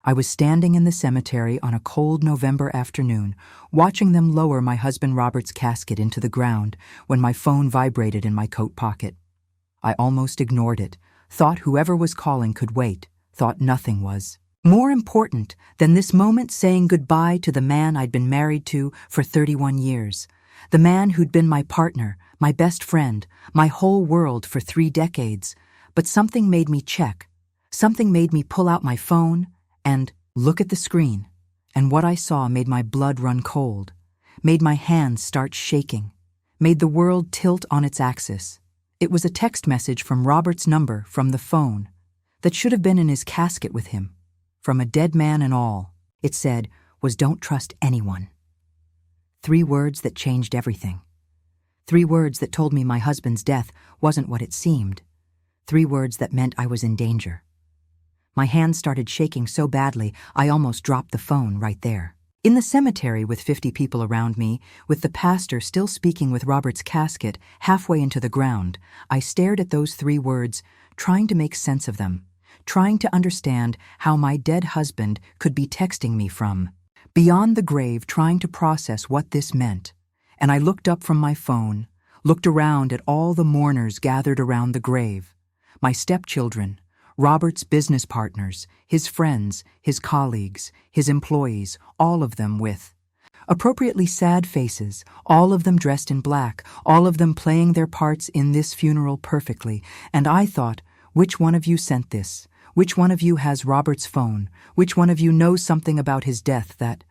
I was standing in the cemetery on a cold November afternoon, watching them lower my husband Robert's casket into the ground when my phone vibrated in my coat pocket. I almost ignored it, thought whoever was calling could wait, thought nothing was more important than this moment saying goodbye to the man I'd been married to for 31 years, the man who'd been my partner, my best friend, my whole world for 3 decades. But something made me check. Something made me pull out my phone and look at the screen. And what I saw made my blood run cold, made my hands start shaking, made the world tilt on its axis. It was a text message from Robert's number from the phone that should have been in his casket with him. From a dead man and all, it said, was "Don't trust anyone." 3 words that changed everything. 3 words that told me my husband's death wasn't what it seemed. 3 words that meant I was in danger. My hands started shaking so badly, I almost dropped the phone right there. In the cemetery with 50 people around me, with the pastor still speaking with Robert's casket halfway into the ground, I stared at those 3 words, trying to make sense of them, trying to understand how my dead husband could be texting me from beyond the grave, trying to process what this meant. And I looked up from my phone, looked around at all the mourners gathered around the grave, my stepchildren, Robert's business partners, his friends, his colleagues, his employees, all of them with appropriately sad faces, all of them dressed in black, all of them playing their parts in this funeral perfectly. And I thought, which one of you sent this? Which one of you has Robert's phone? Which one of you knows something about his death that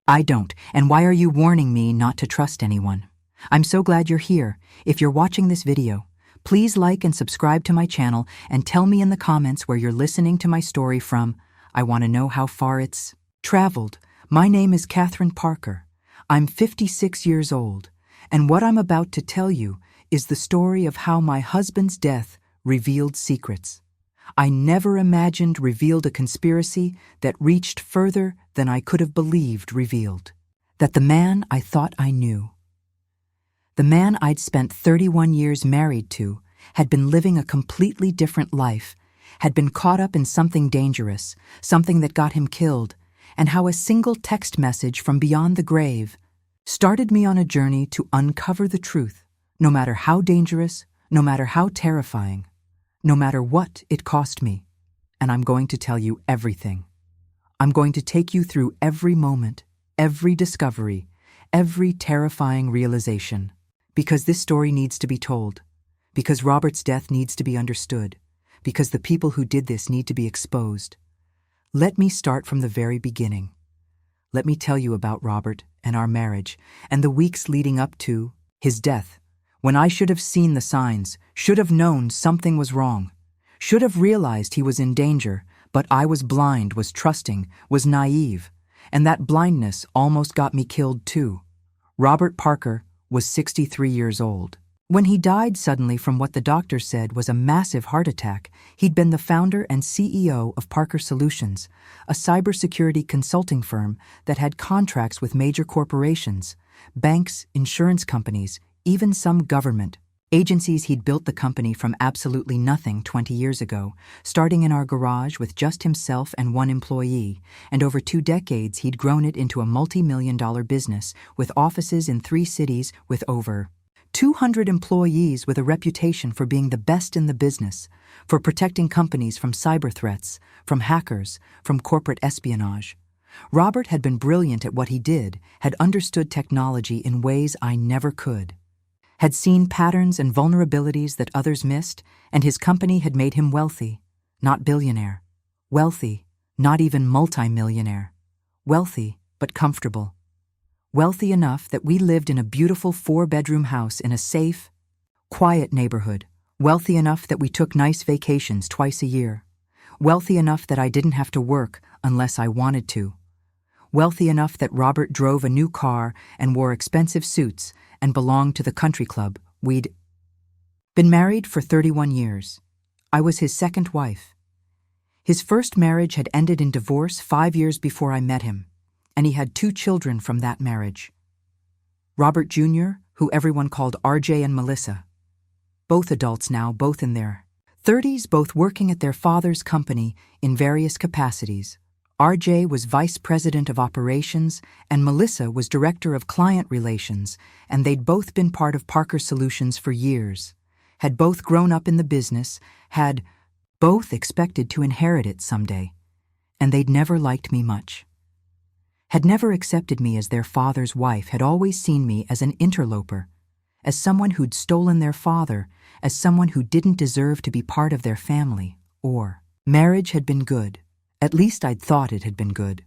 I don't? And why are you warning me not to trust anyone? I'm so glad you're here. If you're watching this video, please like and subscribe to my channel and tell me in the comments where you're listening to my story from. I want to know how far it's traveled. My name is Catherine Parker. I'm 56 years old, and what I'm about to tell you is the story of how my husband's death revealed secrets I never imagined, revealed a conspiracy that reached further than I could have believed revealed. That the man I thought I knew, the man I'd spent 31 years married to, had been living a completely different life, had been caught up in something dangerous, something that got him killed, and how a single text message from beyond the grave started me on a journey to uncover the truth, no matter how dangerous, no matter how terrifying, no matter what it cost me. And I'm going to tell you everything. I'm going to take you through every moment, every discovery, every terrifying realization. Because this story needs to be told. Because Robert's death needs to be understood. Because the people who did this need to be exposed. Let me start from the very beginning. Let me tell you about Robert and our marriage and the weeks leading up to his death, when I should have seen the signs, should have known something was wrong, should have realized he was in danger, but I was blind, was trusting, was naive, and that blindness almost got me killed too. Robert Parker was 63 years old. When he died suddenly from what the doctor said was a massive heart attack, he'd been the founder and CEO of Parker Solutions, a cybersecurity consulting firm that had contracts with major corporations, banks, insurance companies, even some government agencies. He'd built the company from absolutely nothing 20 years ago, starting in our garage with just himself and 1 employee, and over 2 decades he'd grown it into a multi-million-dollar business with offices in 3 cities with over 200 employees, with a reputation for being the best in the business, for protecting companies from cyber threats, from hackers, from corporate espionage. Robert had been brilliant at what he did, had understood technology in ways I never could, had seen patterns and vulnerabilities that others missed, and his company had made him wealthy, not billionaire. Wealthy, not even multi-millionaire. Wealthy, but comfortable. Wealthy enough that we lived in a beautiful 4-bedroom house in a safe, quiet neighborhood. Wealthy enough that we took nice vacations twice a year. Wealthy enough that I didn't have to work unless I wanted to. Wealthy enough that Robert drove a new car and wore expensive suits and belonged to the country club. We'd been married for 31 years. I was his second wife. His first marriage had ended in divorce 5 years before I met him, and he had 2 children from that marriage. Robert Jr., who everyone called RJ, and Melissa. Both adults now, both in their 30s, both working at their father's company in various capacities. RJ was vice president of operations, and Melissa was director of client relations, and they'd both been part of Parker Solutions for years, had both grown up in the business, had both expected to inherit it someday, and they'd never liked me much. Had never accepted me as their father's wife, had always seen me as an interloper, as someone who'd stolen their father, as someone who didn't deserve to be part of their family, or marriage had been good. At least I'd thought it had been good.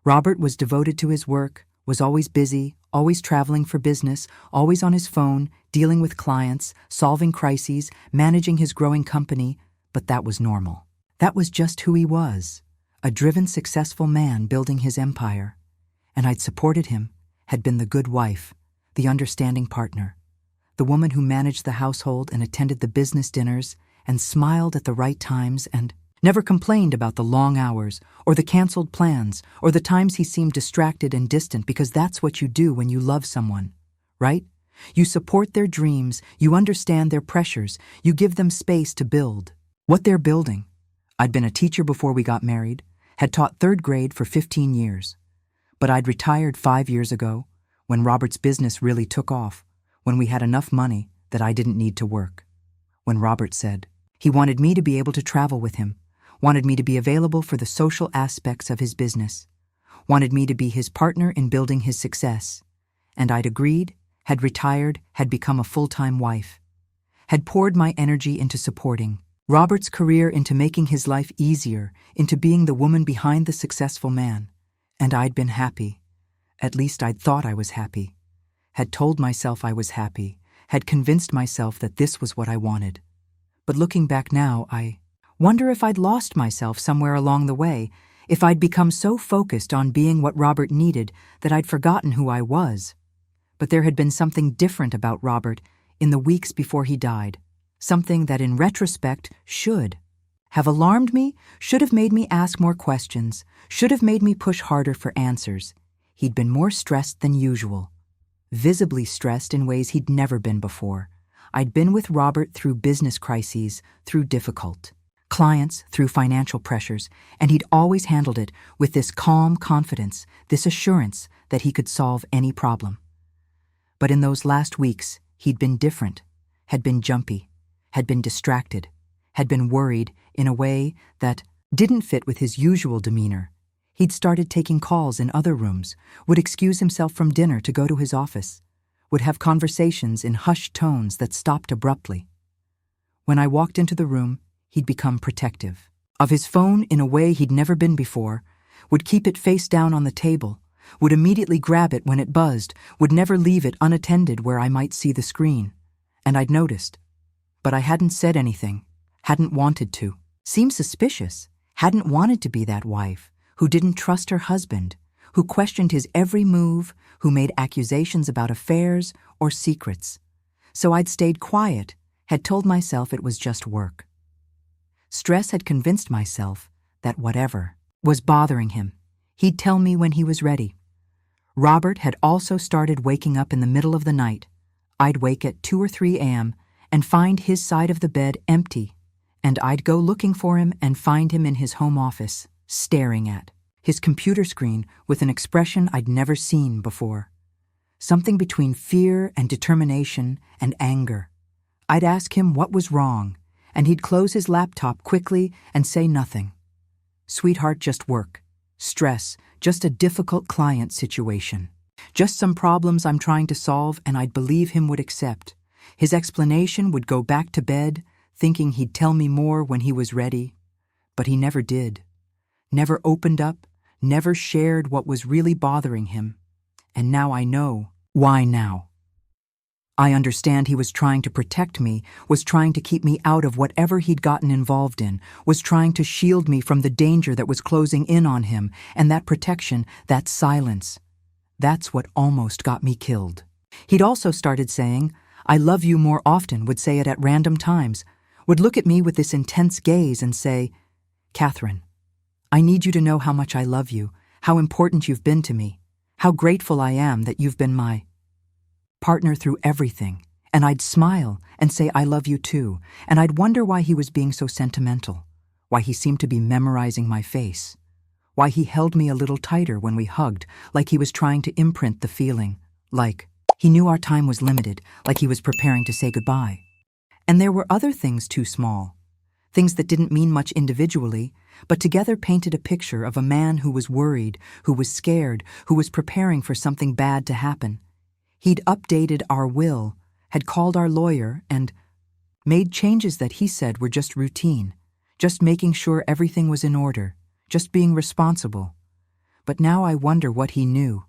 Robert was devoted to his work, was always busy, always traveling for business, always on his phone, dealing with clients, solving crises, managing his growing company, but that was normal. That was just who he was, a driven, successful man building his empire. And I'd supported him, had been the good wife, the understanding partner, the woman who managed the household and attended the business dinners and smiled at the right times and never complained about the long hours or the canceled plans or the times he seemed distracted and distant, because that's what you do when you love someone, right? You support their dreams, you understand their pressures, you give them space to build what they're building. I'd been a teacher before we got married, had taught third grade for 15 years. But I'd retired 5 years ago, when Robert's business really took off, when we had enough money that I didn't need to work. When Robert said he wanted me to be able to travel with him, wanted me to be available for the social aspects of his business, wanted me to be his partner in building his success. And I'd agreed, had retired, had become a full-time wife, had poured my energy into supporting Robert's career, into making his life easier, into being the woman behind the successful man. And I'd been happy. At least I'd thought I was happy. Had told myself I was happy, had convinced myself that this was what I wanted. But looking back now, I wonder if I'd lost myself somewhere along the way, if I'd become so focused on being what Robert needed that I'd forgotten who I was. But there had been something different about Robert in the weeks before he died, something that in retrospect should have alarmed me, should have made me ask more questions, should have made me push harder for answers. He'd been more stressed than usual, visibly stressed in ways he'd never been before. I'd been with Robert through business crises, through difficult clients, through financial pressures, and he'd always handled it with this calm confidence, this assurance that he could solve any problem. But in those last weeks, he'd been different, had been jumpy, had been distracted, had been worried in a way that didn't fit with his usual demeanor. He'd started taking calls in other rooms, would excuse himself from dinner to go to his office, would have conversations in hushed tones that stopped abruptly. When I walked into the room, he'd become protective of his phone in a way he'd never been before, would keep it face down on the table, would immediately grab it when it buzzed, would never leave it unattended where I might see the screen. And I'd noticed. But I hadn't said anything, hadn't wanted to. Seemed suspicious, hadn't wanted to be that wife who didn't trust her husband, who questioned his every move, who made accusations about affairs or secrets. So I'd stayed quiet, had told myself it was just work. Stress had convinced myself that whatever was bothering him, he'd tell me when he was ready. Robert had also started waking up in the middle of the night. I'd wake at 2 or 3 a.m. and find his side of the bed empty, and I'd go looking for him and find him in his home office, staring at his computer screen with an expression I'd never seen before. Something between fear and determination and anger. I'd ask him what was wrong, and he'd close his laptop quickly and say nothing. Sweetheart, just work. Stress, just a difficult client situation. Just some problems I'm trying to solve, and I'd believe him would accept. His explanation would go back to bed, thinking he'd tell me more when he was ready. But he never did. Never opened up, never shared what was really bothering him. And now I know why now. I understand he was trying to protect me, was trying to keep me out of whatever he'd gotten involved in, was trying to shield me from the danger that was closing in on him, and that protection, that silence. That's what almost got me killed. He'd also started saying, "I love you" more often, would say it at random times, would look at me with this intense gaze and say, "Catherine, I need you to know how much I love you, how important you've been to me, how grateful I am that you've been my partner through everything." And I'd smile and say, "I love you too," and I'd wonder why he was being so sentimental, why he seemed to be memorizing my face, why he held me a little tighter when we hugged, like he was trying to imprint the feeling, like he knew our time was limited, like he was preparing to say goodbye. And there were other things too small, things that didn't mean much individually, but together painted a picture of a man who was worried, who was scared, who was preparing for something bad to happen. He'd updated our will, had called our lawyer, and made changes that he said were just routine, just making sure everything was in order, just being responsible. But now I wonder what he knew,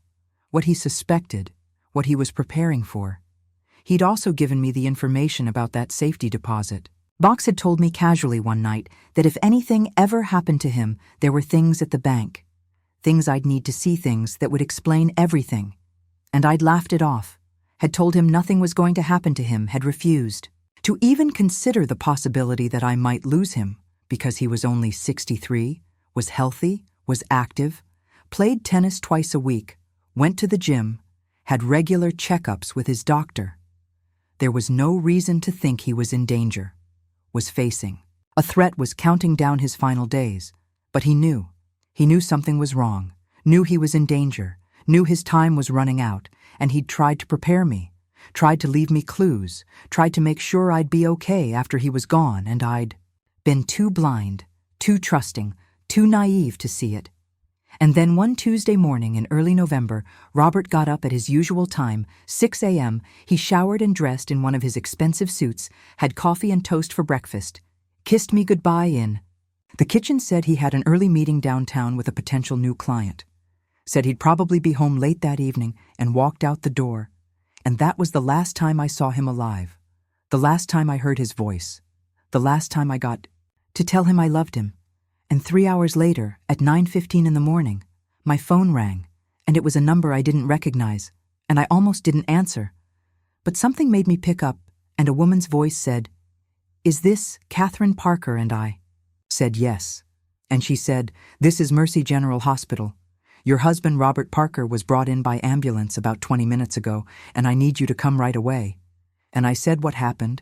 what he suspected, what he was preparing for. He'd also given me the information about that safety deposit. Box had told me casually one night that if anything ever happened to him, there were things at the bank. Things I'd need to see, things that would explain everything. And I'd laughed it off, had told him nothing was going to happen to him, had refused to even consider the possibility that I might lose him because he was only 63, was healthy, was active, played tennis twice a week, went to the gym, had regular checkups with his doctor. There was no reason to think he was in danger, was facing. A threat was counting down his final days, but he knew. He knew something was wrong, knew he was in danger, knew his time was running out, and he'd tried to prepare me, tried to leave me clues, tried to make sure I'd be okay after he was gone, and I'd been too blind, too trusting, too naive to see it. And then one Tuesday morning in early November, Robert got up at his usual time, 6 a.m. He showered and dressed in one of his expensive suits, had coffee and toast for breakfast, kissed me goodbye in the kitchen, said he had an early meeting downtown with a potential new client, said he'd probably be home late that evening, and walked out the door. And that was the last time I saw him alive, the last time I heard his voice, the last time I got to tell him I loved him. And 3 hours later, at 9:15 in the morning, my phone rang, and it was a number I didn't recognize, and I almost didn't answer. But something made me pick up, and a woman's voice said, "Is this Catherine Parker?" And I said yes. And she said, "This is Mercy General Hospital. Your husband, Robert Parker, was brought in by ambulance about 20 minutes ago, and I need you to come right away." And I said, "What happened?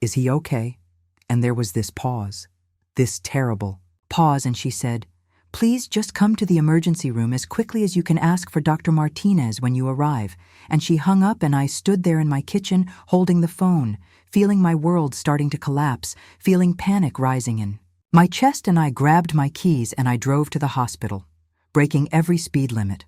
Is he okay?" And there was this pause, this terrible pause, and she said, "Please just come to the emergency room as quickly as you can. Ask for Dr. Martinez when you arrive." And she hung up, and I stood there in my kitchen holding the phone, feeling my world starting to collapse, feeling panic rising in my chest, and I grabbed my keys and I drove to the hospital, breaking every speed limit,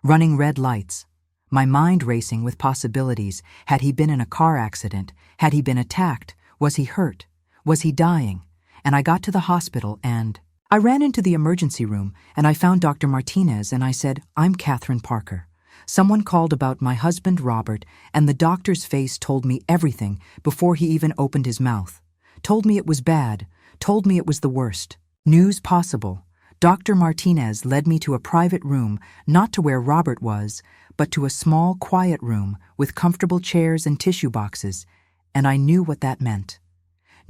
running red lights, my mind racing with possibilities. Had he been in a car accident? Had he been attacked? Was he hurt? Was he dying? And I got to the hospital, and I ran into the emergency room, and I found Dr. Martinez, and I said, "I'm Catherine Parker. Someone called about my husband, Robert," and the doctor's face told me everything before he even opened his mouth. Told me it was bad, told me it was the worst news possible. Dr. Martinez led me to a private room, not to where Robert was, but to a small, quiet room with comfortable chairs and tissue boxes, and I knew what that meant.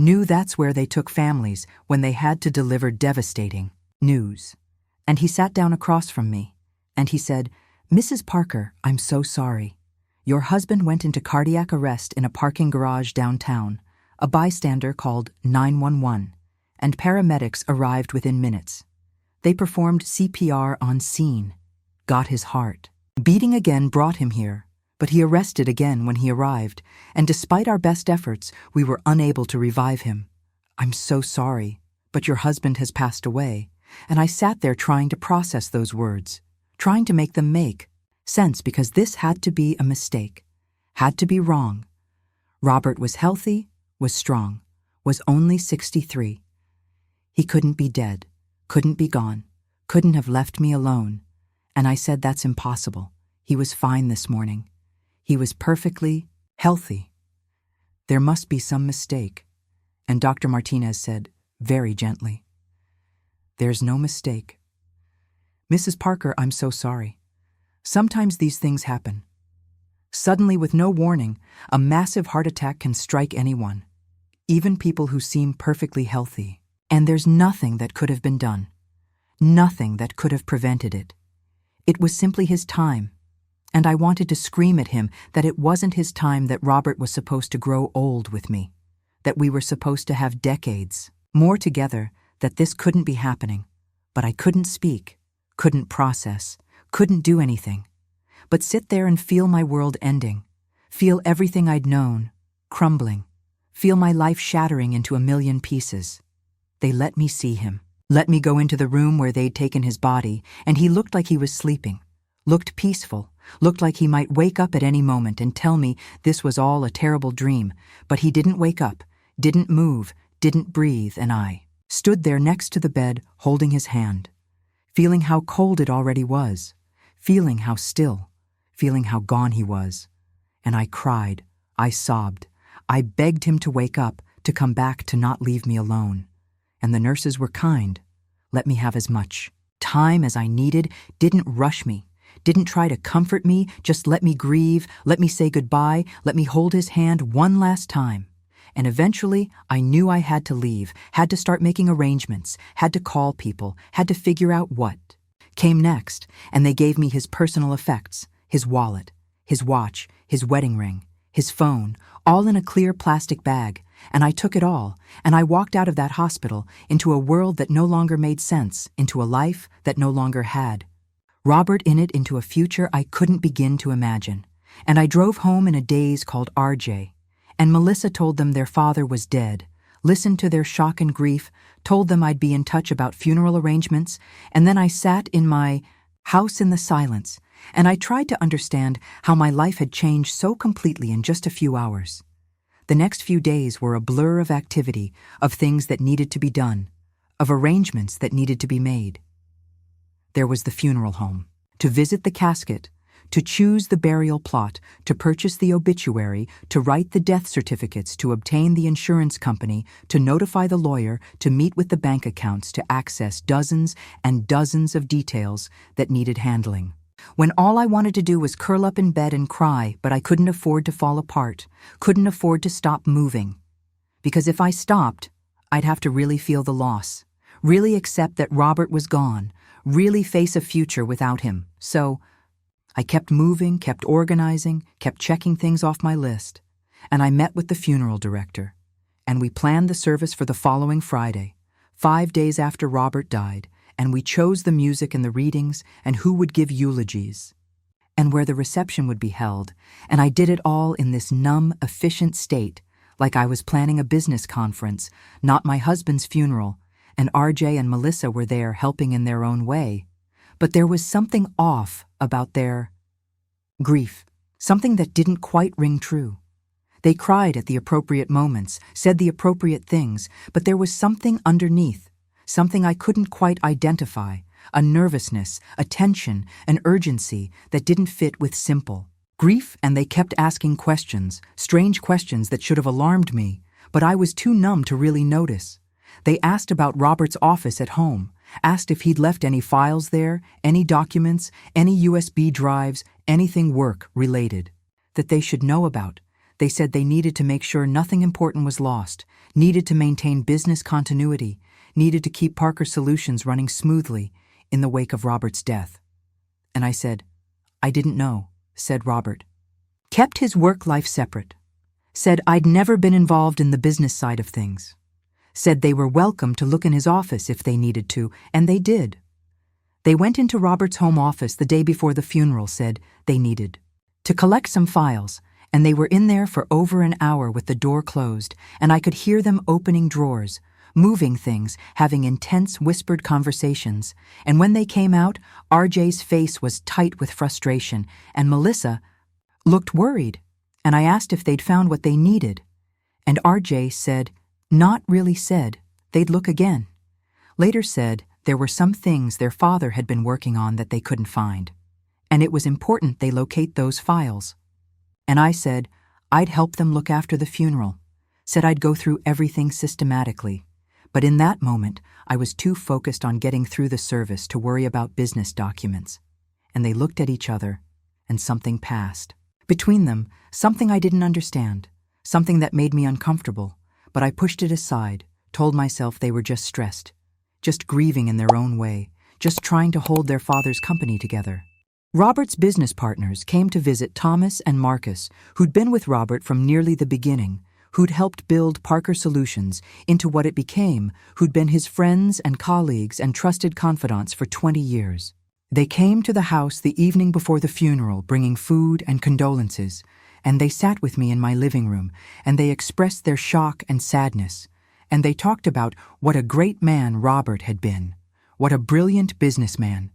Knew that's where they took families when they had to deliver devastating news. And he sat down across from me, and he said, "Mrs. Parker, I'm so sorry. Your husband went into cardiac arrest in a parking garage downtown. A bystander called 911, and paramedics arrived within minutes. They performed CPR on scene, got his heart beating again, brought him here. But he arrested again when he arrived, and despite our best efforts, we were unable to revive him. I'm so sorry, but your husband has passed away." And I sat there trying to process those words, trying to make them make sense, because this had to be a mistake, had to be wrong. Robert was healthy, was strong, was only 63. He couldn't be dead, couldn't be gone, couldn't have left me alone. And I said, "That's impossible. He was fine this morning. He was perfectly healthy. There must be some mistake." And Dr. Martinez said, very gently, "There's no mistake. Mrs. Parker, I'm so sorry. Sometimes these things happen. Suddenly, with no warning, a massive heart attack can strike anyone, even people who seem perfectly healthy. And there's nothing that could have been done, nothing that could have prevented it. It was simply his time. And I wanted to scream at him that it wasn't his time, that Robert was supposed to grow old with me, that we were supposed to have decades more together, that this couldn't be happening. But I couldn't speak. couldn't process, couldn't do anything, but sit there and feel my world ending, feel everything I'd known, crumbling, feel my life shattering into a million pieces. They let me see him, let me go into the room where they'd taken his body, and he looked like he was sleeping, looked peaceful, looked like he might wake up at any moment and tell me this was all a terrible dream, but he didn't wake up, didn't move, didn't breathe, and I stood there next to the bed holding his hand, feeling how cold it already was, feeling how still, feeling how gone he was. And I cried, I sobbed, I begged him to wake up, to come back, to not leave me alone. And the nurses were kind, let me have as much time as I needed, didn't rush me, didn't try to comfort me, just let me grieve, let me say goodbye, let me hold his hand one last time. And eventually, I knew I had to leave, had to start making arrangements, had to call people, had to figure out what came next, and they gave me his personal effects, his wallet, his watch, his wedding ring, his phone, all in a clear plastic bag, and I took it all, and I walked out of that hospital into a world that no longer made sense, into a life that no longer had. Robert in it, into a future I couldn't begin to imagine, and I drove home in a daze called RJ. And Melissa told them their father was dead, listened to their shock and grief, told them I'd be in touch about funeral arrangements, and then I sat in my house in the silence, and I tried to understand how my life had changed so completely in just a few hours. The next few days were a blur of activity, of things that needed to be done, of arrangements that needed to be made. There was the funeral home, to visit the casket, to choose the burial plot, to purchase the obituary, to write the death certificates, to obtain the insurance company, to notify the lawyer, to meet with the bank accounts, to access dozens and dozens of details that needed handling. When all I wanted to do was curl up in bed and cry, but I couldn't afford to fall apart, couldn't afford to stop moving. Because if I stopped, I'd have to really feel the loss, really accept that Robert was gone, really face a future without him. So I kept moving, kept organizing, kept checking things off my list, and I met with the funeral director, and we planned the service for the following Friday, 5 days after Robert died, and we chose the music and the readings and who would give eulogies, and where the reception would be held, and I did it all in this numb, efficient state, like I was planning a business conference, not my husband's funeral, and RJ and Melissa were there helping in their own way. But there was something off about their grief, something that didn't quite ring true. They cried at the appropriate moments, said the appropriate things, but there was something underneath, something I couldn't quite identify, a nervousness, a tension, an urgency that didn't fit with simple grief, and they kept asking questions, strange questions that should have alarmed me, but I was too numb to really notice. They asked about Robert's office at home, asked if he'd left any files there, any documents, any USB drives, anything work-related that they should know about. They said they needed to make sure nothing important was lost, needed to maintain business continuity, needed to keep Parker Solutions running smoothly in the wake of Robert's death. And I said, I didn't know, said Robert. Kept his work life separate. Said I'd never been involved in the business side of things. Said they were welcome to look in his office if they needed to, and they did. They went into Robert's home office the day before the funeral, said they needed to collect some files, and they were in there for over an hour with the door closed, and I could hear them opening drawers, moving things, having intense whispered conversations, and when they came out, RJ's face was tight with frustration, and Melissa looked worried, and I asked if they'd found what they needed, and RJ said, not really said, they'd look again. Later said there were some things their father had been working on that they couldn't find, and it was important they locate those files. And I said I'd help them look after the funeral, said I'd go through everything systematically. But in that moment, I was too focused on getting through the service to worry about business documents. And they looked at each other, and something passed. Between them, something I didn't understand, something that made me uncomfortable, but I pushed it aside, told myself they were just stressed, just grieving in their own way, just trying to hold their father's company together. Robert's business partners came to visit Thomas and Marcus, who'd been with Robert from nearly the beginning, who'd helped build Parker Solutions into what it became, who'd been his friends and colleagues and trusted confidants for 20 years. They came to the house the evening before the funeral, bringing food and condolences, and they sat with me in my living room, and they expressed their shock and sadness, and they talked about what a great man Robert had been, what a brilliant businessman,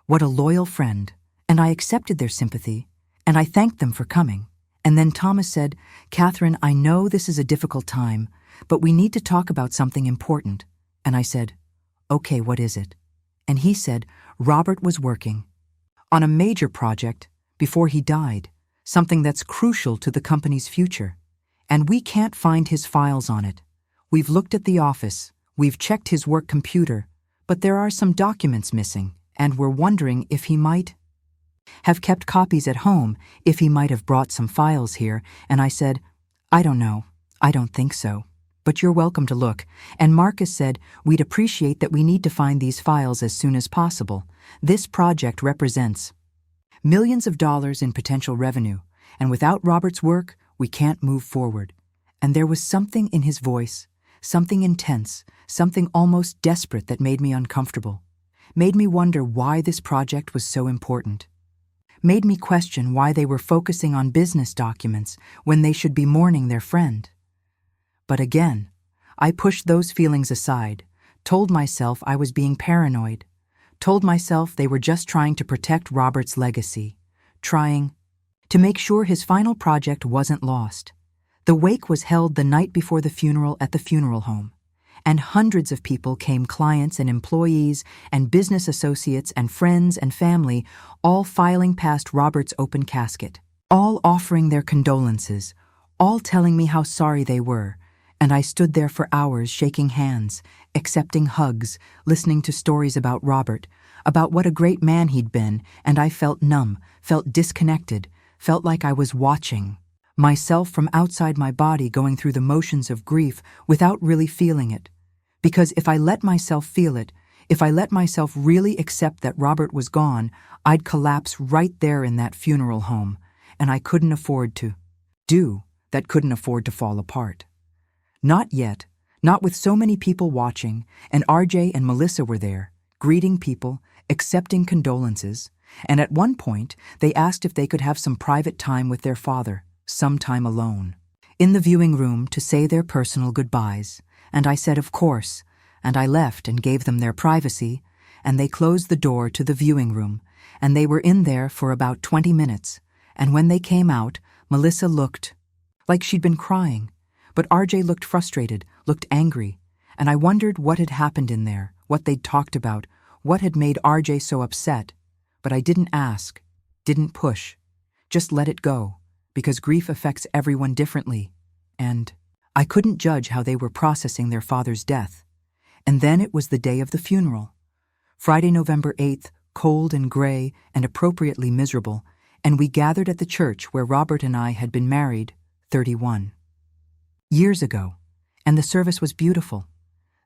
what a loyal friend, and I accepted their sympathy, and I thanked them for coming. And then Thomas said, "Catherine, I know this is a difficult time, but we need to talk about something important." And I said, "Okay, what is it?" And he said, Robert was working on a major project before he died, something that's crucial to the company's future. And we can't find his files on it. We've looked at the office, we've checked his work computer, but there are some documents missing, and we're wondering if he might have kept copies at home, if he might have brought some files here. And I said, "I don't know. I don't think so. But you're welcome to look." And Marcus said, "We'd appreciate that. We need to find these files as soon as possible. This project represents millions of dollars in potential revenue, and without Robert's work, we can't move forward." And there was something in his voice, something intense, something almost desperate that made me uncomfortable, made me wonder why this project was so important, made me question why they were focusing on business documents when they should be mourning their friend. But again, I pushed those feelings aside, told myself I was being paranoid, told myself they were just trying to protect Robert's legacy, trying to make sure his final project wasn't lost. The wake was held the night before the funeral at the funeral home, and hundreds of people came, clients and employees and business associates and friends and family, all filing past Robert's open casket, all offering their condolences, all telling me how sorry they were. And I stood there for hours shaking hands, accepting hugs, listening to stories about Robert, about what a great man he'd been, and I felt numb, felt disconnected, felt like I was watching myself from outside my body going through the motions of grief without really feeling it. Because if I let myself feel it, if I let myself really accept that Robert was gone, I'd collapse right there in that funeral home, and I couldn't afford to do that, couldn't afford to fall apart. Not yet, not with so many people watching, and RJ and Melissa were there, greeting people, accepting condolences, and at one point they asked if they could have some private time with their father, some time alone, in the viewing room to say their personal goodbyes, and I said of course, and I left and gave them their privacy, and they closed the door to the viewing room, and they were in there for about 20 minutes, and when they came out, Melissa looked like she'd been crying. But RJ looked frustrated, looked angry, and I wondered what had happened in there, what they'd talked about, what had made RJ so upset. But I didn't ask, didn't push, just let it go, because grief affects everyone differently, and I couldn't judge how they were processing their father's death. And then it was the day of the funeral. Friday, November 8th, cold and gray and appropriately miserable, and we gathered at the church where Robert and I had been married 31 years ago, and the service was beautiful.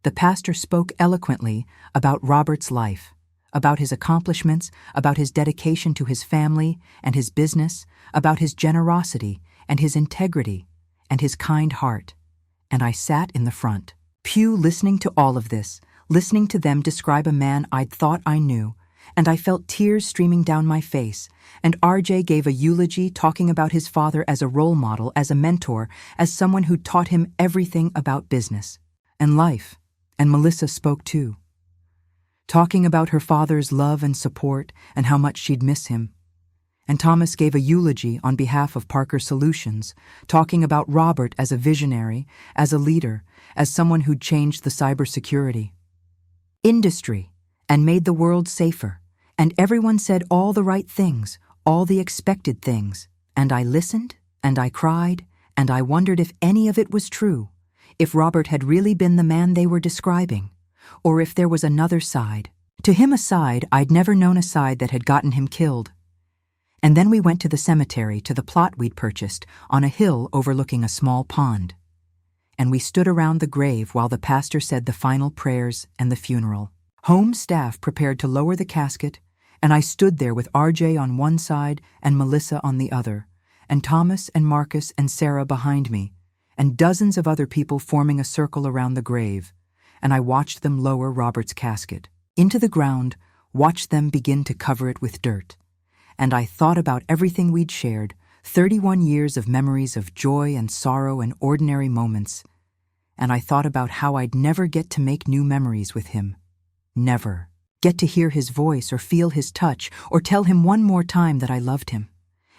The pastor spoke eloquently about Robert's life, about his accomplishments, about his dedication to his family and his business, about his generosity and his integrity and his kind heart. And I sat in the front pew listening to all of this, listening to them describe a man I'd thought I knew, and I felt tears streaming down my face, and RJ gave a eulogy talking about his father as a role model, as a mentor, as someone who taught him everything about business and life. And Melissa spoke too, talking about her father's love and support and how much she'd miss him. And Thomas gave a eulogy on behalf of Parker Solutions, talking about Robert as a visionary, as a leader, as someone who'd changed the cybersecurity industry and made the world safer. And everyone said all the right things, all the expected things. And I listened, and I cried, and I wondered if any of it was true, if Robert had really been the man they were describing, or if there was another side. To him, a side I'd never known, a side that had gotten him killed. And then we went to the cemetery, to the plot we'd purchased, on a hill overlooking a small pond. And we stood around the grave while the pastor said the final prayers and the funeral. Home staff prepared to lower the casket, and I stood there with RJ on one side and Melissa on the other, and Thomas and Marcus and Sarah behind me, and dozens of other people forming a circle around the grave, and I watched them lower Robert's casket into the ground watched them begin to cover it with dirt. And I thought about everything we'd shared, 31 years of memories of joy and sorrow and ordinary moments. And I thought about how I'd never get to make new memories with him. Never. Get to hear his voice or feel his touch or tell him one more time that I loved him.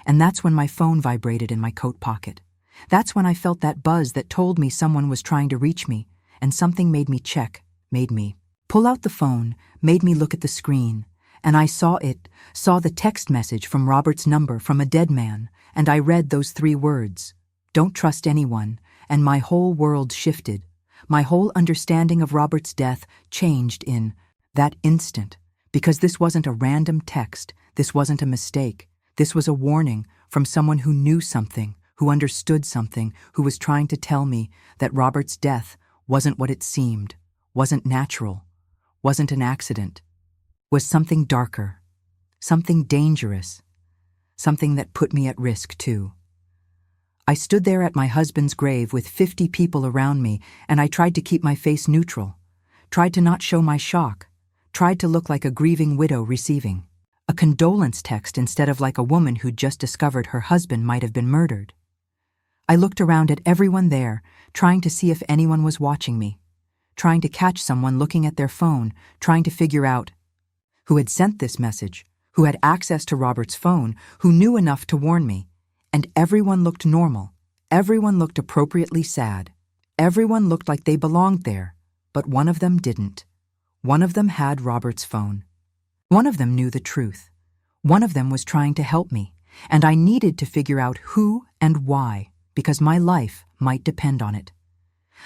And that's when my phone vibrated in my coat pocket. That's when I felt that buzz that told me someone was trying to reach me, and something made me check, made me pull out the phone, made me look at the screen, and I saw the text message from Robert's number from a dead man, and I read those 3 words, "Don't trust anyone," and my whole world shifted. My whole understanding of Robert's death changed in that instant, because this wasn't a random text, this wasn't a mistake, this was a warning from someone who knew something, who understood something, who was trying to tell me that Robert's death wasn't what it seemed, wasn't natural, wasn't an accident, was something darker, something dangerous, something that put me at risk too. I stood there at my husband's grave with 50 people around me, and I tried to keep my face neutral, tried to not show my shock, tried to look like a grieving widow receiving a condolence text instead of like a woman who'd just discovered her husband might have been murdered. I looked around at everyone there, trying to see if anyone was watching me, trying to catch someone looking at their phone, trying to figure out who had sent this message, who had access to Robert's phone, who knew enough to warn me. And everyone looked normal. Everyone looked appropriately sad. Everyone looked like they belonged there, but one of them didn't. One of them had Robert's phone. One of them knew the truth. One of them was trying to help me, and I needed to figure out who and why, because my life might depend on it.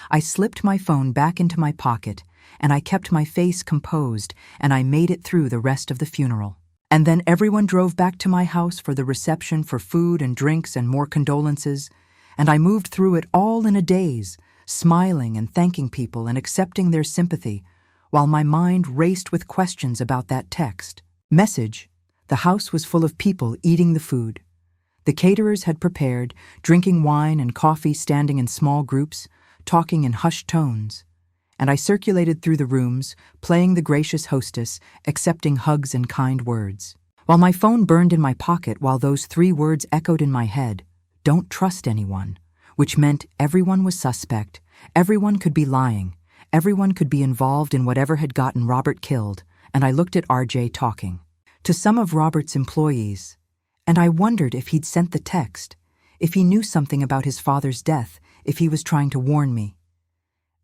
I slipped my phone back into my pocket, and I kept my face composed, and I made it through the rest of the funeral. And then everyone drove back to my house for the reception for food and drinks and more condolences, and I moved through it all in a daze, smiling and thanking people and accepting their sympathy, while my mind raced with questions about that text. Message: the house was full of people eating the food. The caterers had prepared, drinking wine and coffee, standing in small groups, talking in hushed tones. And I circulated through the rooms, playing the gracious hostess, accepting hugs and kind words. While my phone burned in my pocket while those 3 words echoed in my head, "Don't trust anyone," which meant everyone was suspect, everyone could be lying, everyone could be involved in whatever had gotten Robert killed, and I looked at RJ talking to some of Robert's employees, and I wondered if he'd sent the text, if he knew something about his father's death, if he was trying to warn me.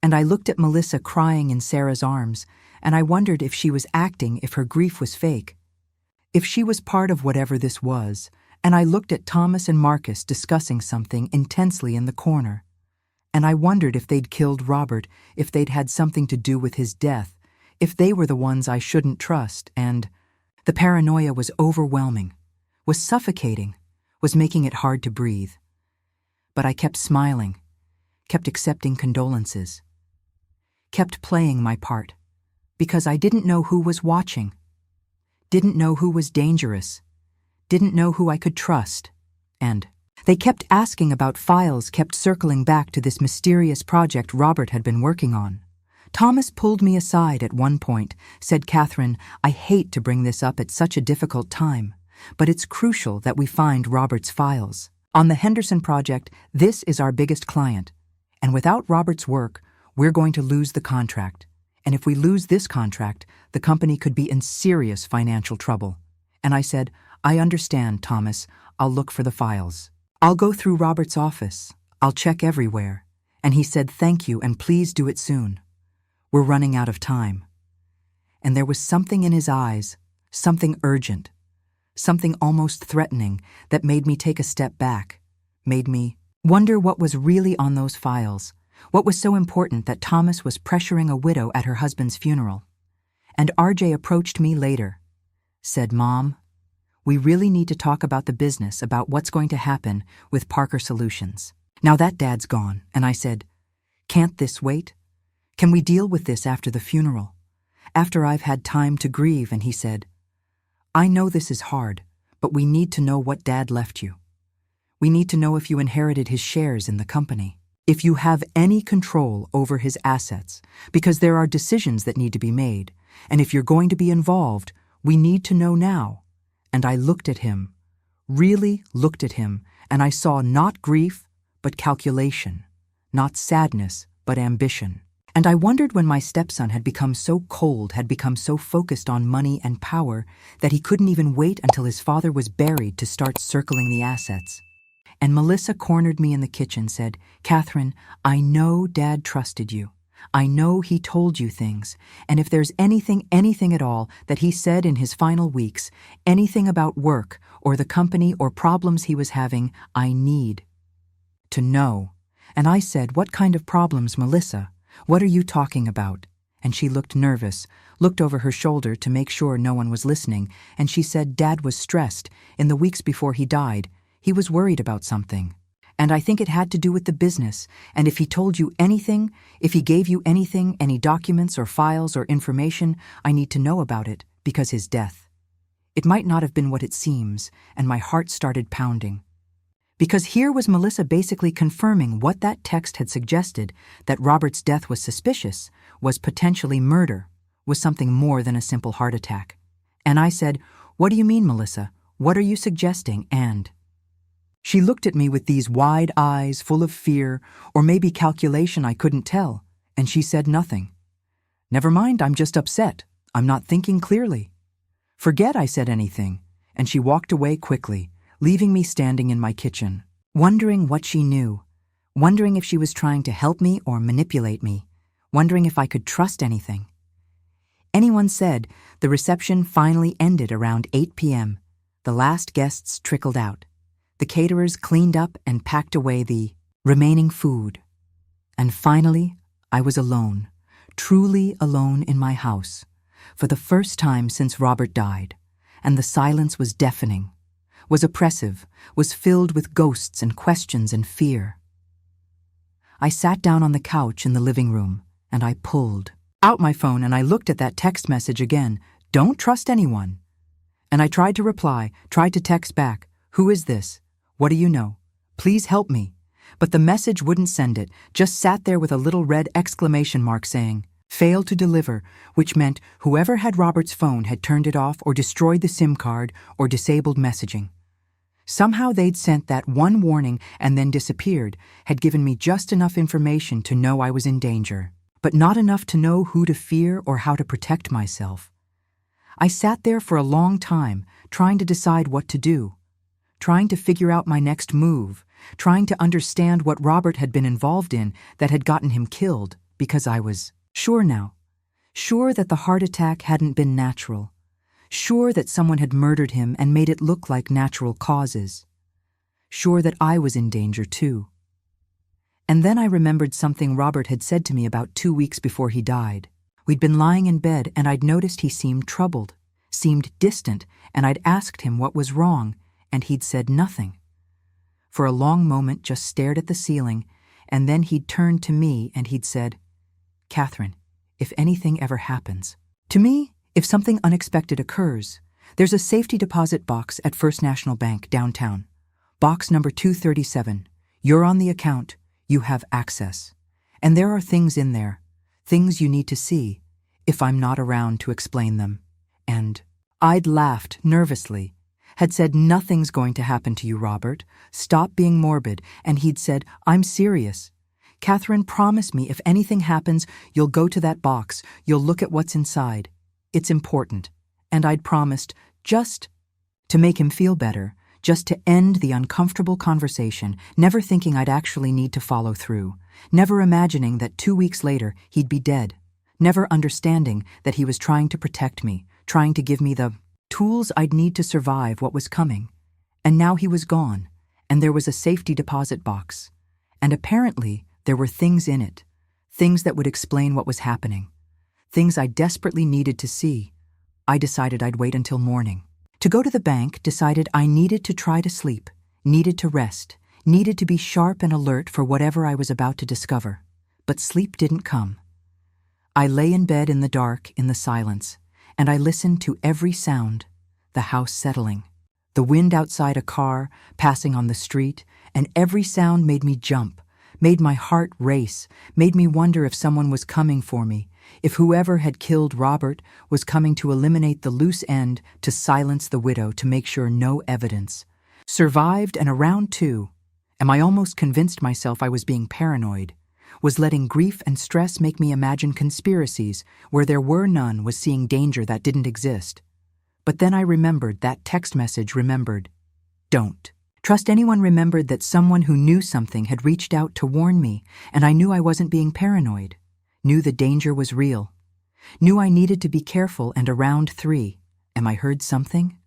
And I looked at Melissa crying in Sarah's arms, and I wondered if she was acting, if her grief was fake, if she was part of whatever this was, and I looked at Thomas and Marcus discussing something intensely in the corner. And I wondered if they'd killed Robert, if they'd had something to do with his death, if they were the ones I shouldn't trust, and the paranoia was overwhelming, was suffocating, was making it hard to breathe. But I kept smiling, kept accepting condolences, kept playing my part, because I didn't know who was watching, didn't know who was dangerous, didn't know who I could trust, and they kept asking about files, kept circling back to this mysterious project Robert had been working on. Thomas pulled me aside at one point, said, "Catherine, I hate to bring this up at such a difficult time, but it's crucial that we find Robert's files. On the Henderson project, this is our biggest client, and without Robert's work, we're going to lose the contract. And if we lose this contract, the company could be in serious financial trouble." And I said, "I understand, Thomas. I'll look for the files. I'll go through Robert's office. I'll check everywhere." And he said, "Thank you, and please do it soon. We're running out of time." And there was something in his eyes, something urgent, something almost threatening that made me take a step back, made me wonder what was really on those files, what was so important that Thomas was pressuring a widow at her husband's funeral. And RJ approached me later, said, "Mom, we really need to talk about the business, about what's going to happen with Parker Solutions. Now that Dad's gone." And I said, "Can't this wait? Can we deal with this after the funeral, after I've had time to grieve?" And he said, "I know this is hard, but we need to know what Dad left you. We need to know if you inherited his shares in the company, if you have any control over his assets, because there are decisions that need to be made, and if you're going to be involved, We need to know now. And I looked at him, really looked at him, and I saw not grief, but calculation, not sadness, but ambition. And I wondered when my stepson had become so cold, had become so focused on money and power, that he couldn't even wait until his father was buried to start circling the assets. And Melissa cornered me in the kitchen, said, "Catherine, I know Dad trusted you. I know he told you things, and if there's anything at all that he said in his final weeks, anything about work or the company or problems he was having, I need to know." And I said, "What kind of problems, Melissa? What are you talking about?" And she looked nervous, looked over her shoulder to make sure no one was listening, and she said Dad was stressed. In the weeks before he died, he was worried about something. And I think it had to do with the business, and if he told you anything, if he gave you anything, any documents or files or information, I need to know about it, because his death. It might not have been what it seems, and my heart started pounding. Because here was Melissa basically confirming what that text had suggested, that Robert's death was suspicious, was potentially murder, was something more than a simple heart attack. And I said, "What do you mean, Melissa? What are you suggesting?" And she looked at me with these wide eyes full of fear, or maybe calculation, I couldn't tell, and she said nothing. "Never mind, I'm just upset. I'm not thinking clearly." "Forget I said anything," and she walked away quickly, leaving me standing in my kitchen, wondering what she knew, wondering if she was trying to help me or manipulate me, wondering if I could trust anything. Anyone said the reception finally ended around 8 p.m. The last guests trickled out. The caterers cleaned up and packed away the remaining food. And finally, I was alone, truly alone in my house, for the first time since Robert died, and the silence was deafening, was oppressive, was filled with ghosts and questions and fear. I sat down on the couch in the living room, and I pulled out my phone and I looked at that text message again, "Don't trust anyone." And I tried to reply, tried to text back, "Who is this? What do you know? Please help me." But the message wouldn't send it, just sat there with a little red exclamation mark saying, "Failed to deliver," which meant whoever had Robert's phone had turned it off or destroyed the SIM card or disabled messaging. Somehow they'd sent that one warning and then disappeared, had given me just enough information to know I was in danger, but not enough to know who to fear or how to protect myself. I sat there for a long time, trying to decide what to do, trying to figure out my next move, trying to understand what Robert had been involved in that had gotten him killed, because I was sure now, sure that the heart attack hadn't been natural, sure that someone had murdered him and made it look like natural causes, sure that I was in danger too. And then I remembered something Robert had said to me about 2 weeks before he died. We'd been lying in bed and I'd noticed he seemed troubled, seemed distant, and I'd asked him what was wrong, and he'd said nothing. For a long moment just stared at the ceiling, and then he'd turned to me and he'd said, "Catherine, if anything ever happens to me, if something unexpected occurs, there's a safety deposit box at First National Bank downtown. Box number 237. You're on the account. You have access. And there are things in there, things you need to see, if I'm not around to explain them." And I'd laughed nervously, had said, "Nothing's going to happen to you, Robert. Stop being morbid." And he'd said, "I'm serious. Catherine, promise me if anything happens, you'll go to that box, you'll look at what's inside. It's important." And I'd promised, just to make him feel better, just to end the uncomfortable conversation, never thinking I'd actually need to follow through, never imagining that 2 weeks later he'd be dead, never understanding that he was trying to protect me, trying to give me the tools I'd need to survive what was coming. And now he was gone, and there was a safety deposit box. And apparently there were things in it, things that would explain what was happening, things I desperately needed to see. I decided I'd wait until morning. To go to the bank, decided I needed to try to sleep, needed to rest, needed to be sharp and alert for whatever I was about to discover. But sleep didn't come. I lay in bed in the dark, in the silence, and I listened to every sound, the house settling, the wind outside a car, passing on the street, and every sound made me jump, made my heart race, made me wonder if someone was coming for me, if whoever had killed Robert was coming to eliminate the loose end, to silence the widow, to make sure no evidence. Survived, and around two. Am I almost convinced myself I was being paranoid? Was letting grief and stress make me imagine conspiracies where there were none, was seeing danger that didn't exist? But then I remembered that text message, remembered. Don't trust anyone, remembered that someone who knew something had reached out to warn me, and I knew I wasn't being paranoid. Knew the danger was real. Knew I needed to be careful, and around 3. Am I heard something?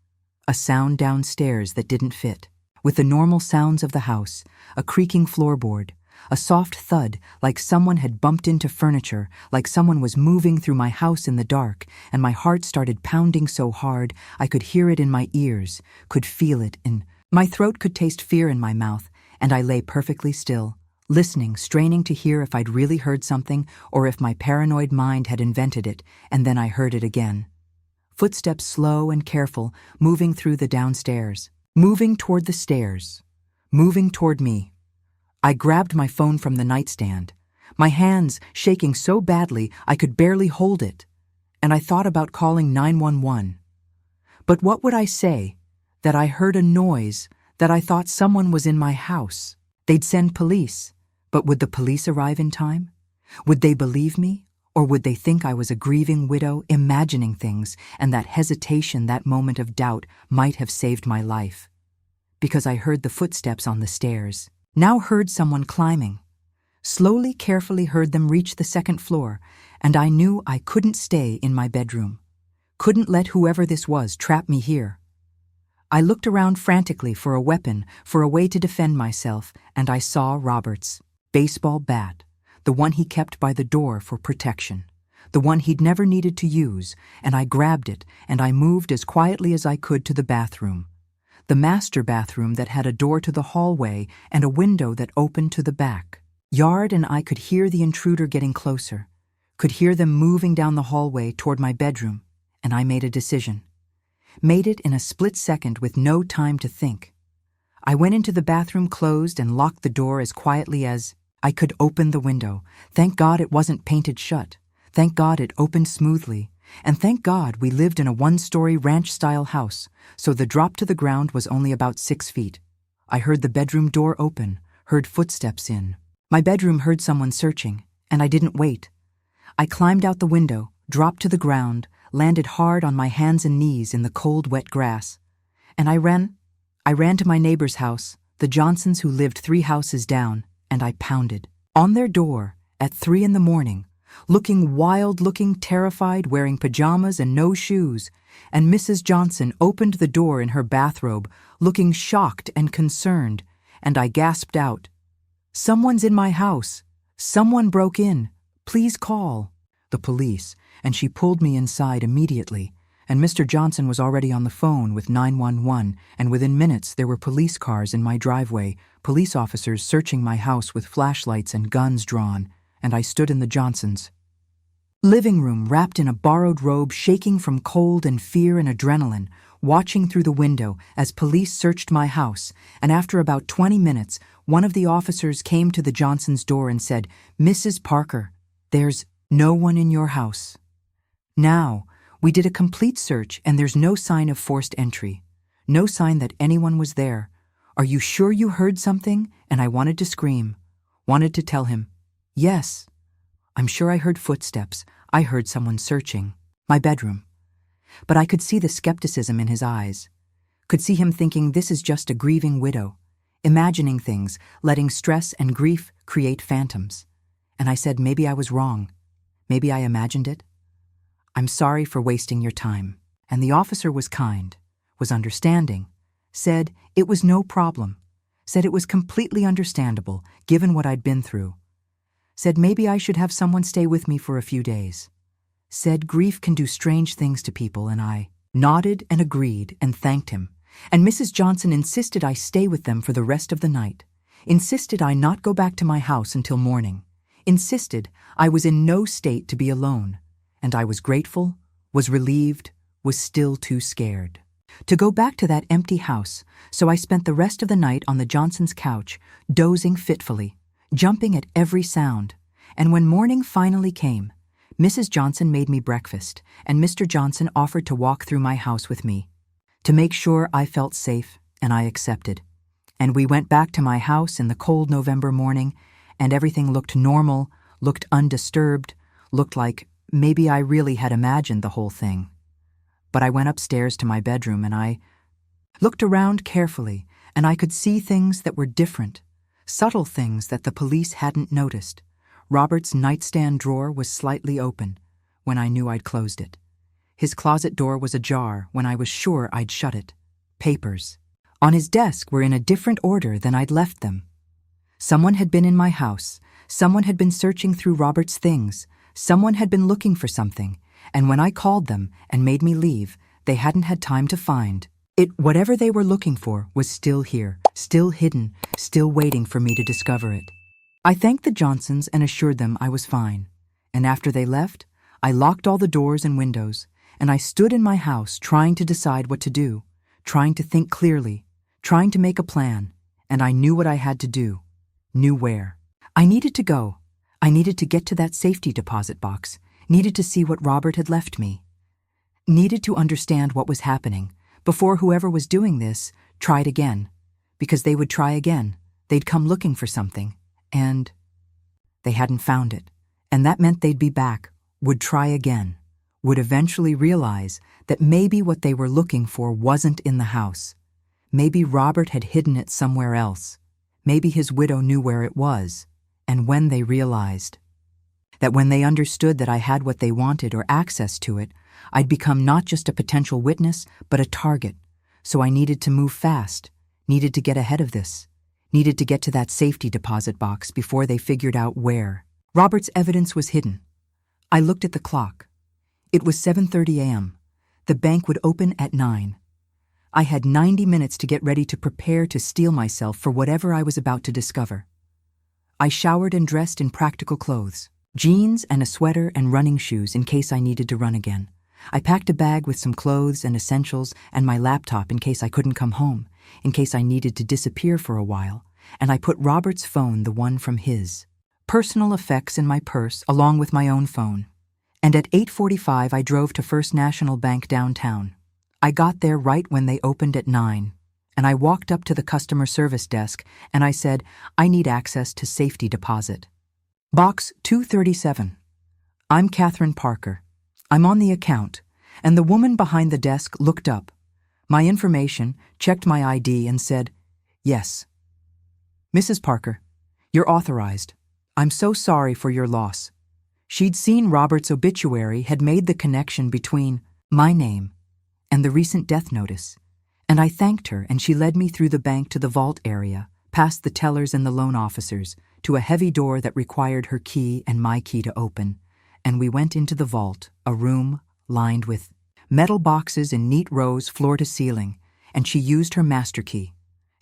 A sound downstairs that didn't fit. With the normal sounds of the house, a creaking floorboard, a soft thud like someone had bumped into furniture, like someone was moving through my house in the dark, and my heart started pounding so hard I could hear it in my ears, could feel it in my throat, could taste fear in my mouth, and I lay perfectly still, listening, straining to hear if I'd really heard something or if my paranoid mind had invented it, and then I heard it again. Footsteps, slow and careful, moving through the downstairs, moving toward the stairs, moving toward me. I grabbed my phone from the nightstand, my hands shaking so badly I could barely hold it, and I thought about calling 911. But what would I say? That I heard a noise, that I thought someone was in my house. They'd send police, but would the police arrive in time? Would they believe me? Or would they think I was a grieving widow imagining things, and that hesitation, that moment of doubt, might have saved my life? Because I heard the footsteps on the stairs, now heard someone climbing. Slowly, carefully heard them reach the second floor, and I knew I couldn't stay in my bedroom. Couldn't let whoever this was trap me here. I looked around frantically for a weapon, for a way to defend myself, and I saw Robert's baseball bat, the one he kept by the door for protection, the one he'd never needed to use, and I grabbed it, and I moved as quietly as I could to the bathroom. The master bathroom that had a door to the hallway and a window that opened to the back yard, and I could hear the intruder getting closer, could hear them moving down the hallway toward my bedroom, and I made a decision. Made it in a split second with no time to think. I went into the bathroom, closed and locked the door as quietly as I could. Open the window. Thank God it wasn't painted shut. Thank God it opened smoothly. And thank God we lived in a 1-story ranch-style house, so the drop to the ground was only about 6 feet. I heard the bedroom door open, heard footsteps in my bedroom, heard someone searching, and I didn't wait. I climbed out the window, dropped to the ground, landed hard on my hands and knees in the cold, wet grass. And I ran to my neighbor's house, the Johnsons, who lived 3 houses down, and I pounded on their door at 3 in the morning, looking wild, looking terrified, wearing pajamas and no shoes, and Mrs. Johnson opened the door in her bathrobe, looking shocked and concerned, and I gasped out, "Someone's in my house. Someone broke in. Please call the police," and she pulled me inside immediately, and Mr. Johnson was already on the phone with 911, and within minutes there were police cars in my driveway, police officers searching my house with flashlights and guns drawn, and I stood in the Johnsons' living room, wrapped in a borrowed robe, shaking from cold and fear and adrenaline, watching through the window as police searched my house, and after about 20 minutes, one of the officers came to the Johnsons' door and said, "Mrs. Parker, there's no one in your house." Now, we did a complete search and there's no sign of forced entry. No sign that anyone was there. "Are you sure you heard something?" And I wanted to scream. Wanted to tell him, "Yes, I'm sure I heard footsteps. I heard someone searching my bedroom." But I could see the skepticism in his eyes. Could see him thinking this is just a grieving widow, imagining things, letting stress and grief create phantoms. And I said, maybe I was wrong. Maybe I imagined it. "I'm sorry for wasting your time." And the officer was kind, was understanding, said it was no problem, said it was completely understandable given what I'd been through, said maybe I should have someone stay with me for a few days, said grief can do strange things to people, and I nodded and agreed and thanked him. And Mrs. Johnson insisted I stay with them for the rest of the night, insisted I not go back to my house until morning, insisted I was in no state to be alone, and I was grateful, was relieved, was still too scared to go back to that empty house, so I spent the rest of the night on the Johnsons' couch, dozing fitfully, jumping at every sound. And when morning finally came, Mrs. Johnson made me breakfast, and Mr. Johnson offered to walk through my house with me, to make sure I felt safe, and I accepted. And we went back to my house in the cold November morning, and everything looked normal, looked undisturbed, looked like maybe I really had imagined the whole thing. But I went upstairs to my bedroom and I looked around carefully, and I could see things that were different, subtle things that the police hadn't noticed. Robert's nightstand drawer was slightly open when I knew I'd closed it. His closet door was ajar when I was sure I'd shut it. Papers on his desk were in a different order than I'd left them. Someone had been in my house. Someone had been searching through Robert's things. Someone had been looking for something, and when I called them and made me leave, they hadn't had time to find it. Whatever they were looking for was still here, still hidden, still waiting for me to discover it. I thanked the Johnsons and assured them I was fine. And after they left, I locked all the doors and windows, and I stood in my house trying to decide what to do, trying to think clearly, trying to make a plan, and I knew what I had to do, knew where. I needed to go. I needed to get to that safety deposit box, needed to see what Robert had left me, needed to understand what was happening before whoever was doing this tried again, because they would try again. They'd come looking for something, and they hadn't found it, and that meant they'd be back, would try again, would eventually realize that maybe what they were looking for wasn't in the house. Maybe Robert had hidden it somewhere else. Maybe his widow knew where it was. And when they realized that, when they understood that I had what they wanted or access to it, I'd become not just a potential witness, but a target. So I needed to move fast, needed to get ahead of this, needed to get to that safety deposit box before they figured out where Robert's evidence was hidden. I looked at the clock. It was 7:30 a.m. The bank would open at 9. I had 90 minutes to get ready to prepare to steel myself for whatever I was about to discover. I showered and dressed in practical clothes, jeans and a sweater and running shoes in case I needed to run again. I packed a bag with some clothes and essentials and my laptop in case I couldn't come home, in case I needed to disappear for a while, and I put Robert's phone, the one from his personal effects, in my purse along with my own phone. And at 8:45 I drove to First National Bank downtown. I got there right when they opened at 9, and I walked up to the customer service desk and I said, I need access to safety deposit. Box 237. I'm Catherine Parker. I'm on the account, and the woman behind the desk looked up my information, checked my ID, and said, Yes. Mrs. Parker, you're authorized. I'm so sorry for your loss. She'd seen Robert's obituary, had made the connection between my name and the recent death notice, and I thanked her, and she led me through the bank to the vault area, past the tellers and the loan officers, to a heavy door that required her key and my key to open, and we went into the vault, a room lined with metal boxes in neat rows floor to ceiling, and she used her master key,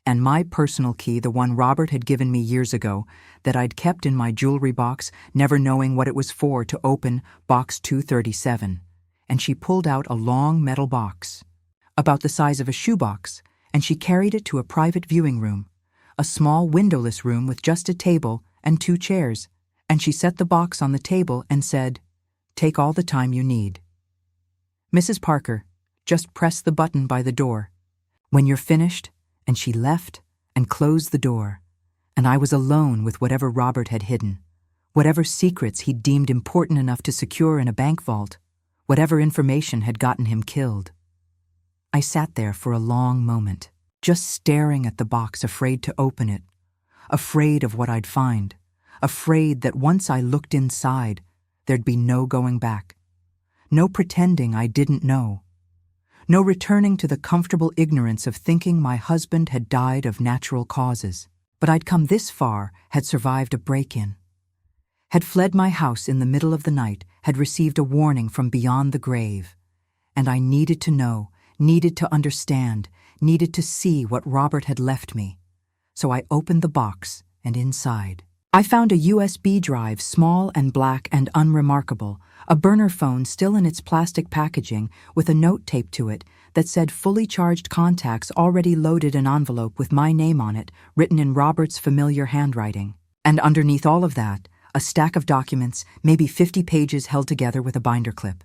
and my personal key, the one Robert had given me years ago, that I'd kept in my jewelry box, never knowing what it was for, to open box 237. And she pulled out a long metal box, about the size of a shoebox, and she carried it to a private viewing room, a small windowless room with just a table and 2 chairs, and she set the box on the table and said, Take all the time you need. Mrs. Parker, just press the button by the door when you're finished. And she left and closed the door, and I was alone with whatever Robert had hidden, whatever secrets he'd deemed important enough to secure in a bank vault, whatever information had gotten him killed. I sat there for a long moment, just staring at the box, afraid to open it, afraid of what I'd find, afraid that once I looked inside, there'd be no going back, no pretending I didn't know, no returning to the comfortable ignorance of thinking my husband had died of natural causes. But I'd come this far, had survived a break-in, had fled my house in the middle of the night, had received a warning from beyond the grave, and I needed to know, needed to understand, needed to see what Robert had left me. So I opened the box, and inside I found a USB drive, small and black and unremarkable, a burner phone still in its plastic packaging with a note taped to it that said fully charged contacts, already loaded, an envelope with my name on it, written in Robert's familiar handwriting. And underneath all of that, a stack of documents, maybe 50 pages held together with a binder clip.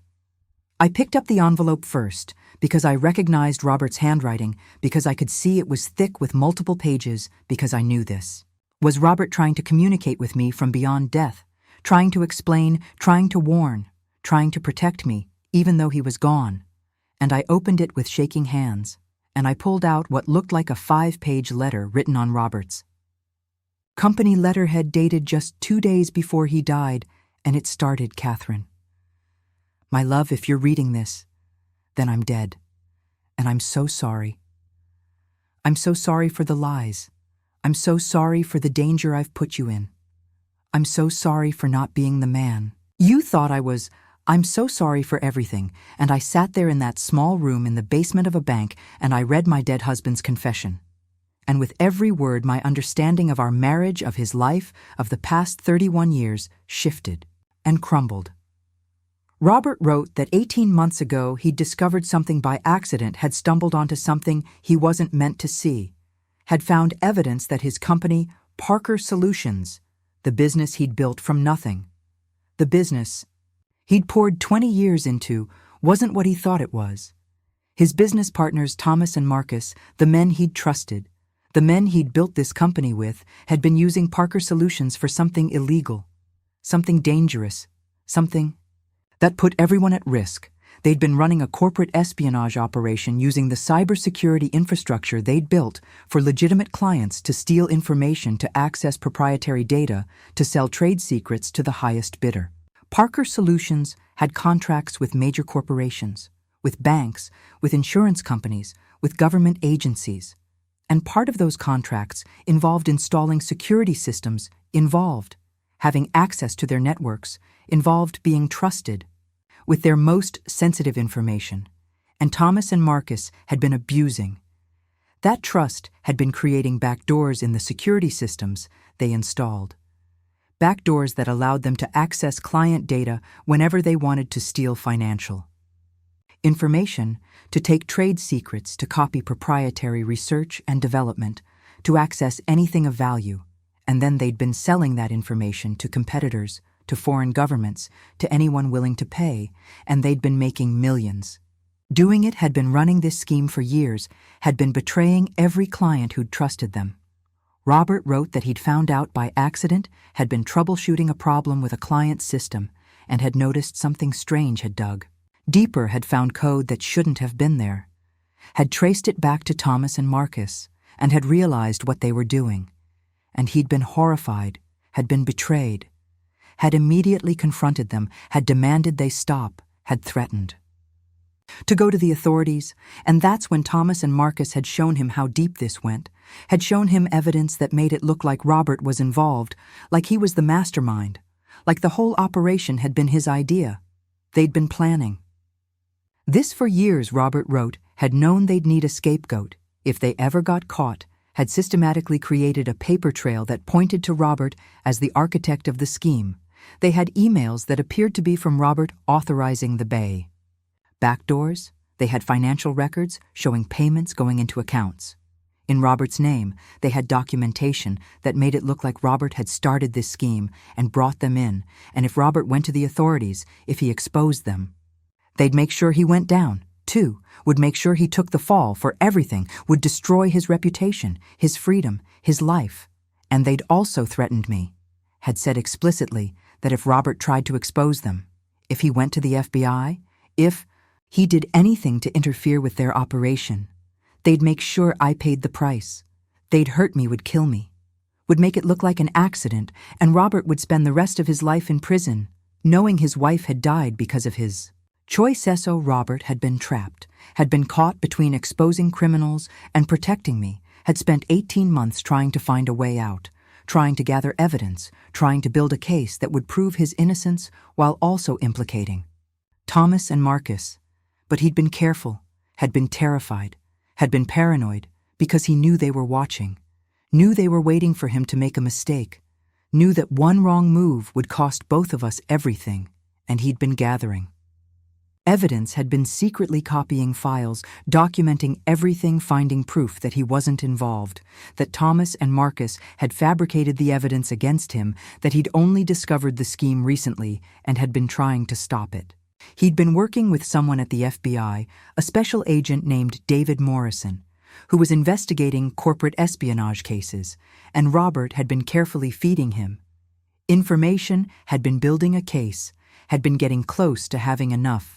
I picked up the envelope first, because I recognized Robert's handwriting, because I could see it was thick with multiple pages, because I knew this. Was Robert trying to communicate with me from beyond death, trying to explain, trying to warn, trying to protect me, even though he was gone? And I opened it with shaking hands, and I pulled out what looked like a 5-page letter written on Robert's company letterhead dated just 2 days before he died, and it started, "Catherine, my love, if you're reading this, then I'm dead, and I'm so sorry. I'm so sorry for the lies. I'm so sorry for the danger I've put you in. I'm so sorry for not being the man you thought I was. I'm so sorry for everything." And I sat there in that small room in the basement of a bank, and I read my dead husband's confession. And with every word, my understanding of our marriage, of his life, of the past 31 years, shifted and crumbled. Robert wrote that 18 months ago he'd discovered something by accident, had stumbled onto something he wasn't meant to see, had found evidence that his company, Parker Solutions, the business he'd built from nothing, the business he'd poured 20 years into, wasn't what he thought it was. His business partners, Thomas and Marcus, the men he'd trusted, the men he'd built this company with, had been using Parker Solutions for something illegal, something dangerous, something that put everyone at risk. They'd been running a corporate espionage operation using the cybersecurity infrastructure they'd built for legitimate clients to steal information, to access proprietary data, to sell trade secrets to the highest bidder. Parker Solutions had contracts with major corporations, with banks, with insurance companies, with government agencies. And part of those contracts involved installing security systems, involved having access to their networks, involved being trusted with their most sensitive information. And Thomas and Marcus had been abusing that trust, had been creating backdoors in the security systems they installed. Backdoors that allowed them to access client data whenever they wanted to steal financial information, to take trade secrets, to copy proprietary research and development, to access anything of value. And then they'd been selling that information to competitors, to foreign governments, to anyone willing to pay, and they'd been making millions. Doing it, had been running this scheme for years, had been betraying every client who'd trusted them. Robert wrote that he'd found out by accident, had been troubleshooting a problem with a client's system, and had noticed something strange had dug deeper, had found code that shouldn't have been there, had traced it back to Thomas and Marcus, and had realized what they were doing. And he'd been horrified, had been betrayed, had immediately confronted them, had demanded they stop, had threatened to go to the authorities. And that's when Thomas and Marcus had shown him how deep this went, had shown him evidence that made it look like Robert was involved, like he was the mastermind, like the whole operation had been his idea. They'd been planning this for years. Robert wrote, had known they'd need a scapegoat if they ever got caught, had systematically created a paper trail that pointed to Robert as the architect of the scheme. They had emails that appeared to be from Robert authorizing the bay backdoors. They had financial records showing payments going into accounts in Robert's name. They had documentation that made it look like Robert had started this scheme and brought them in, and if Robert went to the authorities, if he exposed them, they'd make sure he went down, too, would make sure he took the fall for everything, would destroy his reputation, his freedom, his life. And they'd also threatened me, had said explicitly that if Robert tried to expose them, if he went to the FBI, if he did anything to interfere with their operation, they'd make sure I paid the price. They'd hurt me, would kill me, would make it look like an accident, and Robert would spend the rest of his life in prison, knowing his wife had died because of his choice. So Robert had been trapped, had been caught between exposing criminals and protecting me, had spent 18 months trying to find a way out, trying to gather evidence, trying to build a case that would prove his innocence while also implicating Thomas and Marcus. But he'd been careful, had been terrified, had been paranoid, because he knew they were watching, knew they were waiting for him to make a mistake, knew that one wrong move would cost both of us everything, and he'd been gathering Evidence had been secretly copying files, documenting everything, finding proof that he wasn't involved, that Thomas and Marcus had fabricated the evidence against him, that he'd only discovered the scheme recently and had been trying to stop it. He'd been working with someone at the FBI, a special agent named David Morrison, who was investigating corporate espionage cases, and Robert had been carefully feeding him. Information had been building a case, had been getting close to having enough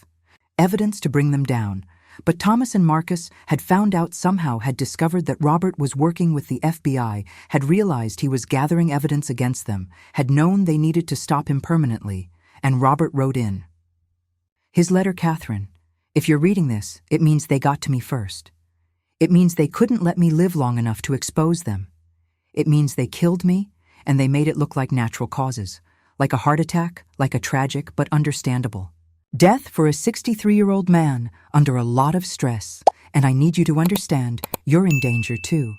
evidence to bring them down, but Thomas and Marcus had found out somehow, had discovered that Robert was working with the FBI, had realized he was gathering evidence against them, had known they needed to stop him permanently, and Robert wrote in his letter, "Catherine, if you're reading this, it means they got to me first. It means they couldn't let me live long enough to expose them. It means they killed me, and they made it look like natural causes, like a heart attack, like a tragic but understandable death for a 63-year-old man under a lot of stress, and I need you to understand you're in danger too.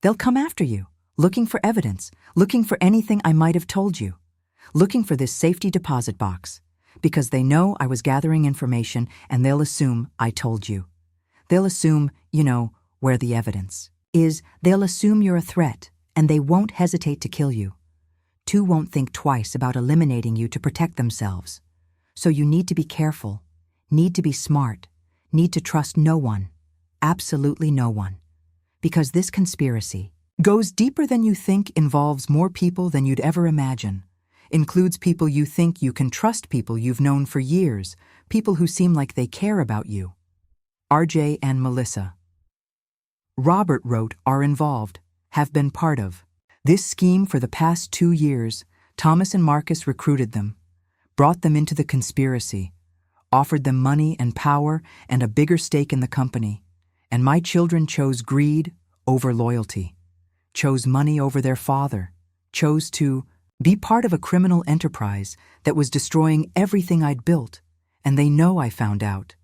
They'll come after you, looking for evidence, looking for anything I might have told you, looking for this safety deposit box, because they know I was gathering information and they'll assume I told you. They'll assume, where the evidence is. They'll assume you're a threat, and they won't hesitate to kill you. Two won't think twice about eliminating you to protect themselves. So you need to be careful, need to be smart, need to trust no one, absolutely no one. Because this conspiracy goes deeper than you think, involves more people than you'd ever imagine, includes people you think you can trust, people you've known for years, people who seem like they care about you. RJ and Melissa. Robert wrote, are involved, have been part of this scheme for the past 2 years. Thomas and Marcus recruited them, brought them into the conspiracy, offered them money and power and a bigger stake in the company. And my children chose greed over loyalty, chose money over their father, chose to be part of a criminal enterprise that was destroying everything I'd built. And they know I found out,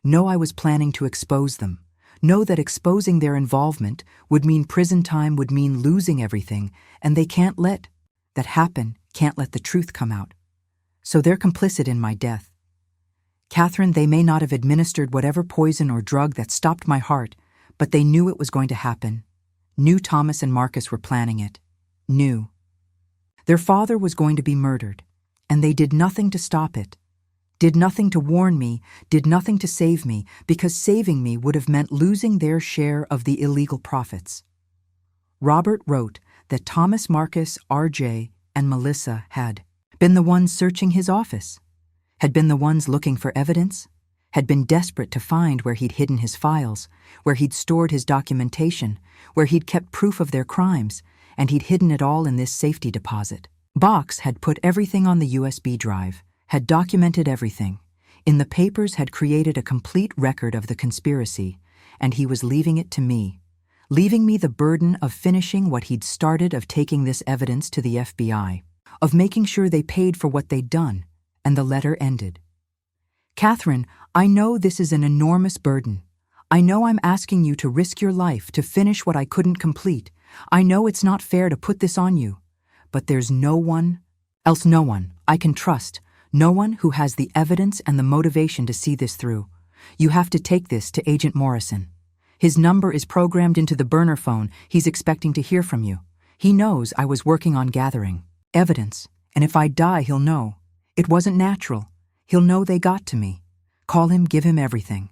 know I was planning to expose them, know that exposing their involvement would mean prison time, would mean losing everything, and they can't let that happen, can't let the truth come out. So they're complicit in my death. Catherine, they may not have administered whatever poison or drug that stopped my heart, but they knew it was going to happen. Knew Thomas and Marcus were planning it. Knew. Their father was going to be murdered, and they did nothing to stop it. Did nothing to warn me, did nothing to save me, because saving me would have meant losing their share of the illegal profits. Robert wrote that Thomas, Marcus, RJ, and Melissa had been the ones searching his office, had been the ones looking for evidence, had been desperate to find where he'd hidden his files, where he'd stored his documentation, where he'd kept proof of their crimes, and he'd hidden it all in this safety deposit box, had put everything on the USB drive, had documented everything. In the papers had created a complete record of the conspiracy, and he was leaving it to me, leaving me the burden of finishing what he'd started, of taking this evidence to the FBI, of making sure they paid for what they'd done. And the letter ended. Catherine, I know this is an enormous burden. I know I'm asking you to risk your life to finish what I couldn't complete. I know it's not fair to put this on you, but there's no one I can trust, no one who has the evidence and the motivation to see this through. You have to take this to Agent Morrison. His number is programmed into the burner phone. He's expecting to hear from you. He knows I was working on gathering evidence, and if I die, he'll know. It wasn't natural. He'll know they got to me. Call him, give him everything.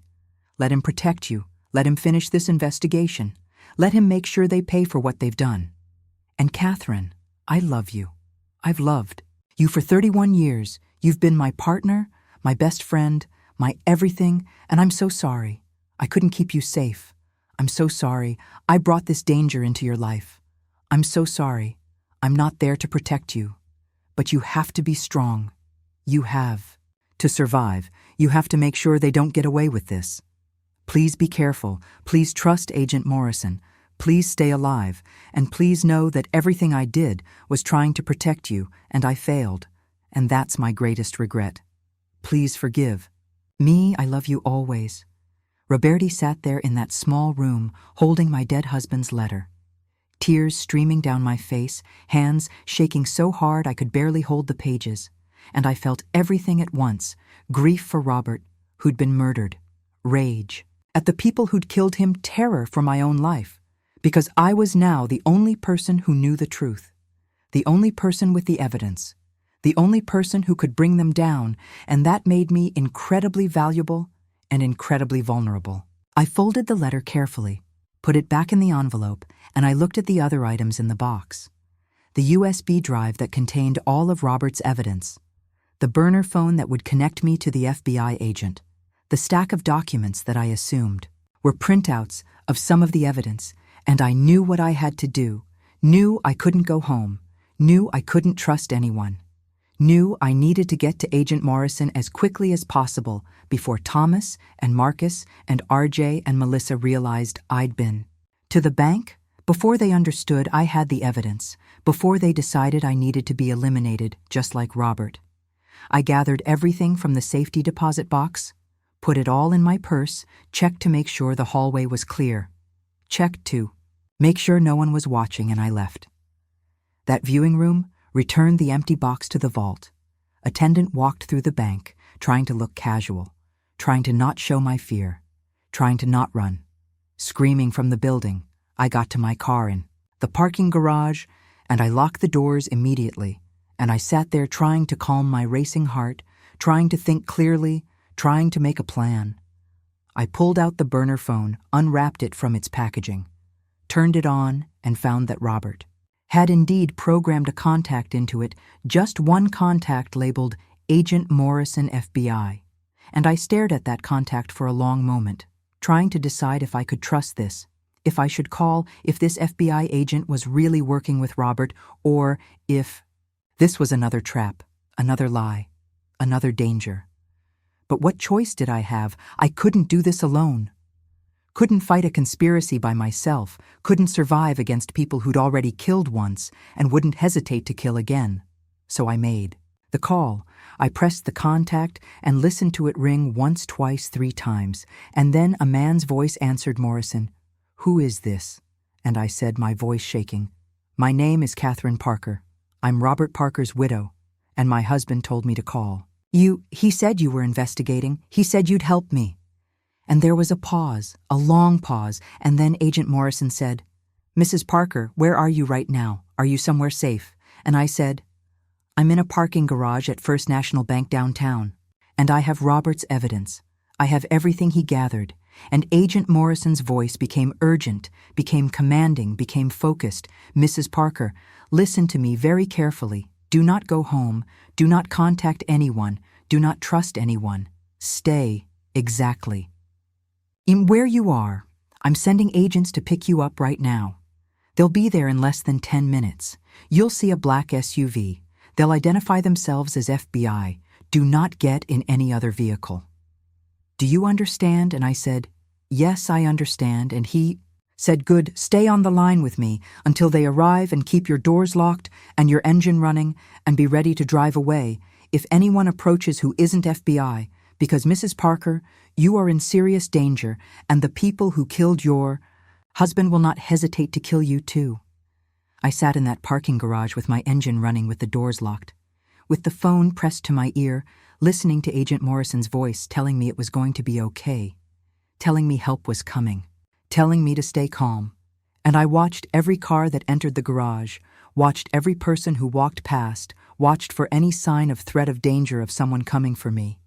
Let him protect you. Let him finish this investigation. Let him make sure they pay for what they've done. And Catherine, I love you. I've loved you for 31 years. You've been my partner, my best friend, my everything, and I'm so sorry. I couldn't keep you safe. I'm so sorry. I brought this danger into your life. I'm so sorry. I'm not there to protect you. But you have to be strong. You have to survive. You have to make sure they don't get away with this. Please be careful. Please trust Agent Morrison. Please stay alive. And please know that everything I did was trying to protect you, and I failed. And that's my greatest regret. Please forgive me. I love you always. Roberti sat there in that small room, holding my dead husband's letter. Tears streaming down my face, hands shaking so hard I could barely hold the pages. And I felt everything at once, grief for Robert, who'd been murdered, rage. At the people who'd killed him, terror for my own life, because I was now the only person who knew the truth, the only person with the evidence, the only person who could bring them down, and that made me incredibly valuable and incredibly vulnerable. I folded the letter carefully, put it back in the envelope, and I looked at the other items in the box. The USB drive that contained all of Robert's evidence, the burner phone that would connect me to the FBI agent, the stack of documents that I assumed were printouts of some of the evidence, and I knew what I had to do, knew I couldn't go home, knew I couldn't trust anyone, knew I needed to get to Agent Morrison as quickly as possible before Thomas and Marcus and RJ and Melissa realized I'd been to the bank, before they understood I had the evidence, before they decided I needed to be eliminated just like Robert. I gathered everything from the safety deposit box, put it all in my purse, checked to make sure the hallway was clear. Checked to make sure no one was watching, and I left. That viewing room returned the empty box to the vault. Attendant walked through the bank, trying to look casual, trying to not show my fear, trying to not run. Screaming from the building, I got to my car in the parking garage, and I locked the doors immediately, and I sat there trying to calm my racing heart, trying to think clearly, trying to make a plan. I pulled out the burner phone, unwrapped it from its packaging, turned it on, and found that Robert had indeed programmed a contact into it, just one contact labeled Agent Morrison FBI, and I stared at that contact for a long moment, trying to decide if I could trust this, if I should call, if this FBI agent was really working with Robert, or if this was another trap, another lie, another danger. But what choice did I have? I couldn't do this alone. Couldn't fight a conspiracy by myself, couldn't survive against people who'd already killed once and wouldn't hesitate to kill again. So I made the call. I pressed the contact and listened to it ring once, twice, 3 times, and then a man's voice answered Morrison. "Who is this?" And I said, my voice shaking, "My name is Catherine Parker. I'm Robert Parker's widow, and my husband told me to call. He said you were investigating. He said you'd help me." And there was a pause, a long pause, and then Agent Morrison said, "Mrs. Parker, where are you right now? Are you somewhere safe?" And I said, "I'm in a parking garage at First National Bank downtown, and I have Robert's evidence. I have everything he gathered." And Agent Morrison's voice became urgent, became commanding, became focused. "Mrs. Parker, listen to me very carefully. Do not go home. Do not contact anyone. Do not trust anyone. Stay exactly in where you are. I'm sending agents to pick you up right now. They'll be there in less than 10 minutes. You'll see a black SUV. They'll identify themselves as FBI. Do not get in any other vehicle. Do you understand?" And I said, "Yes, I understand." And he said, "Good, stay on the line with me until they arrive, and keep your doors locked and your engine running, and be ready to drive away if anyone approaches who isn't FBI, because Mrs. Parker, you are in serious danger, and the people who killed your husband will not hesitate to kill you too." I sat in that parking garage with my engine running, with the doors locked, with the phone pressed to my ear, listening to Agent Morrison's voice telling me it was going to be okay, telling me help was coming, telling me to stay calm. And I watched every car that entered the garage, watched every person who walked past, watched for any sign of threat of danger of someone coming for me.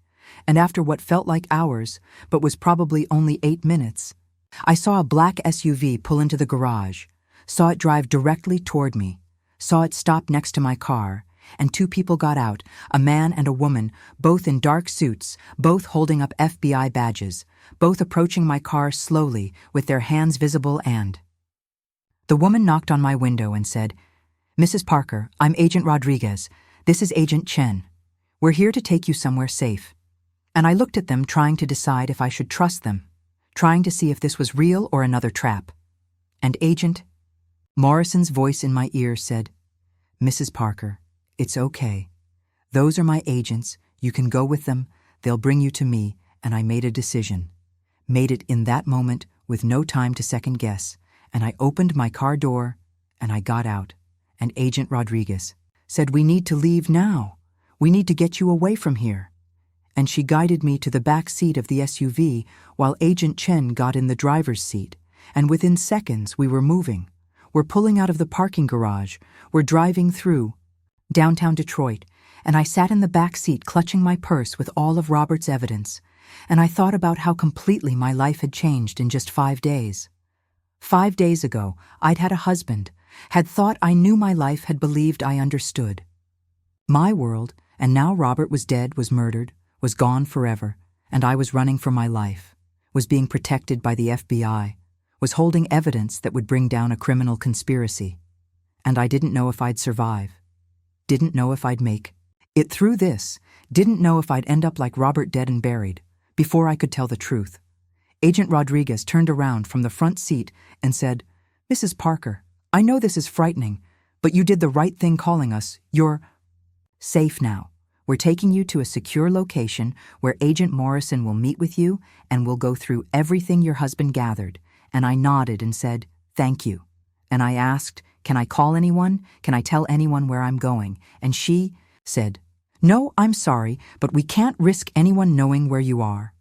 And after what felt like hours, but was probably only 8 minutes, I saw a black SUV pull into the garage, saw it drive directly toward me, saw it stop next to my car, and 2 people got out, a man and a woman, both in dark suits, both holding up FBI badges, both approaching my car slowly with their hands visible, and the woman knocked on my window and said, "Mrs. Parker, I'm Agent Rodriguez. This is Agent Chen. We're here to take you somewhere safe." And I looked at them, trying to decide if I should trust them, trying to see if this was real or another trap. And Agent Morrison's voice in my ear said, "Mrs. Parker, it's okay. Those are my agents. You can go with them. They'll bring you to me." And I made a decision. Made it in that moment with no time to second guess. And I opened my car door and I got out. And Agent Rodriguez said, "We need to leave now. We need to get you away from here." and she guided me to the back seat of the SUV while Agent Chen got in the driver's seat, and within seconds we were moving. We're pulling out of the parking garage. We're driving through downtown Detroit, and I sat in the back seat clutching my purse with all of Robert's evidence, and I thought about how completely my life had changed in just 5 days. 5 days ago, I'd had a husband, had thought I knew my life, had believed I understood my world, and now Robert was dead, was murdered, was gone forever, and I was running for my life, was being protected by the FBI, was holding evidence that would bring down a criminal conspiracy. And I didn't know if I'd survive, didn't know if I'd make it through this, didn't know if I'd end up like Robert, dead and buried, before I could tell the truth. Agent Rodriguez turned around from the front seat and said, "Mrs. Parker, I know this is frightening, but you did the right thing calling us. You're safe now. We're taking you to a secure location where Agent Morrison will meet with you and we'll go through everything your husband gathered." And I nodded and said, "Thank you." And I asked, "Can I call anyone? Can I tell anyone where I'm going?" And she said, "No, I'm sorry, but we can't risk anyone knowing where you are.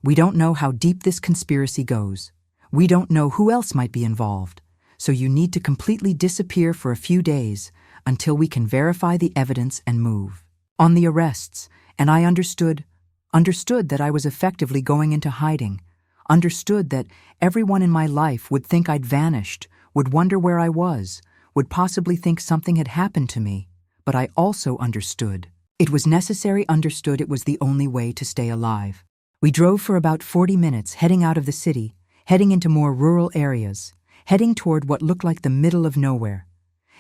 We don't know how deep this conspiracy goes. We don't know who else might be involved. So you need to completely disappear for a few days until we can verify the evidence and move on the arrests." And I understood that I was effectively going into hiding, understood that everyone in my life would think I'd vanished, would wonder where I was, would possibly think something had happened to me. But I also understood it was necessary, understood it was the only way to stay alive. We drove for about 40 minutes, heading out of the city, heading into more rural areas, heading toward what looked like the middle of nowhere.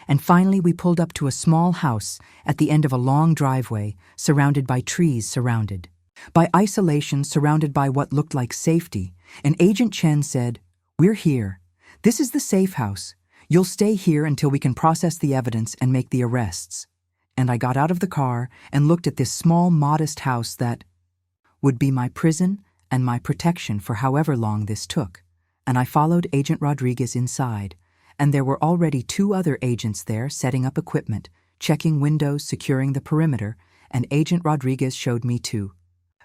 And finally we pulled up to a small house at the end of a long driveway, surrounded by trees, surrounded by isolation, surrounded by what looked like safety. And Agent Chen said, "We're here. This is the safe house. You'll stay here until we can process the evidence and make the arrests." And I got out of the car and looked at this small, modest house that would be my prison and my protection for however long this took. And I followed Agent Rodriguez inside, and there were already 2 other agents there setting up equipment, checking windows, securing the perimeter, and Agent Rodriguez showed me to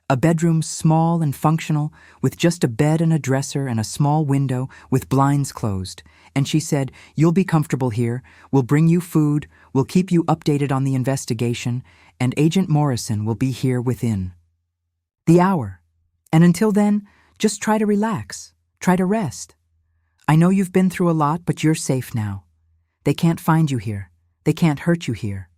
a bedroom, small and functional, with just a bed and a dresser and a small window with blinds closed. And she said, "You'll be comfortable here. We'll bring you food. We'll keep you updated on the investigation. And Agent Morrison will be here within the hour. And until then, just try to relax. Try to rest. I know you've been through a lot, but you're safe now. They can't find you here. They can't hurt you here."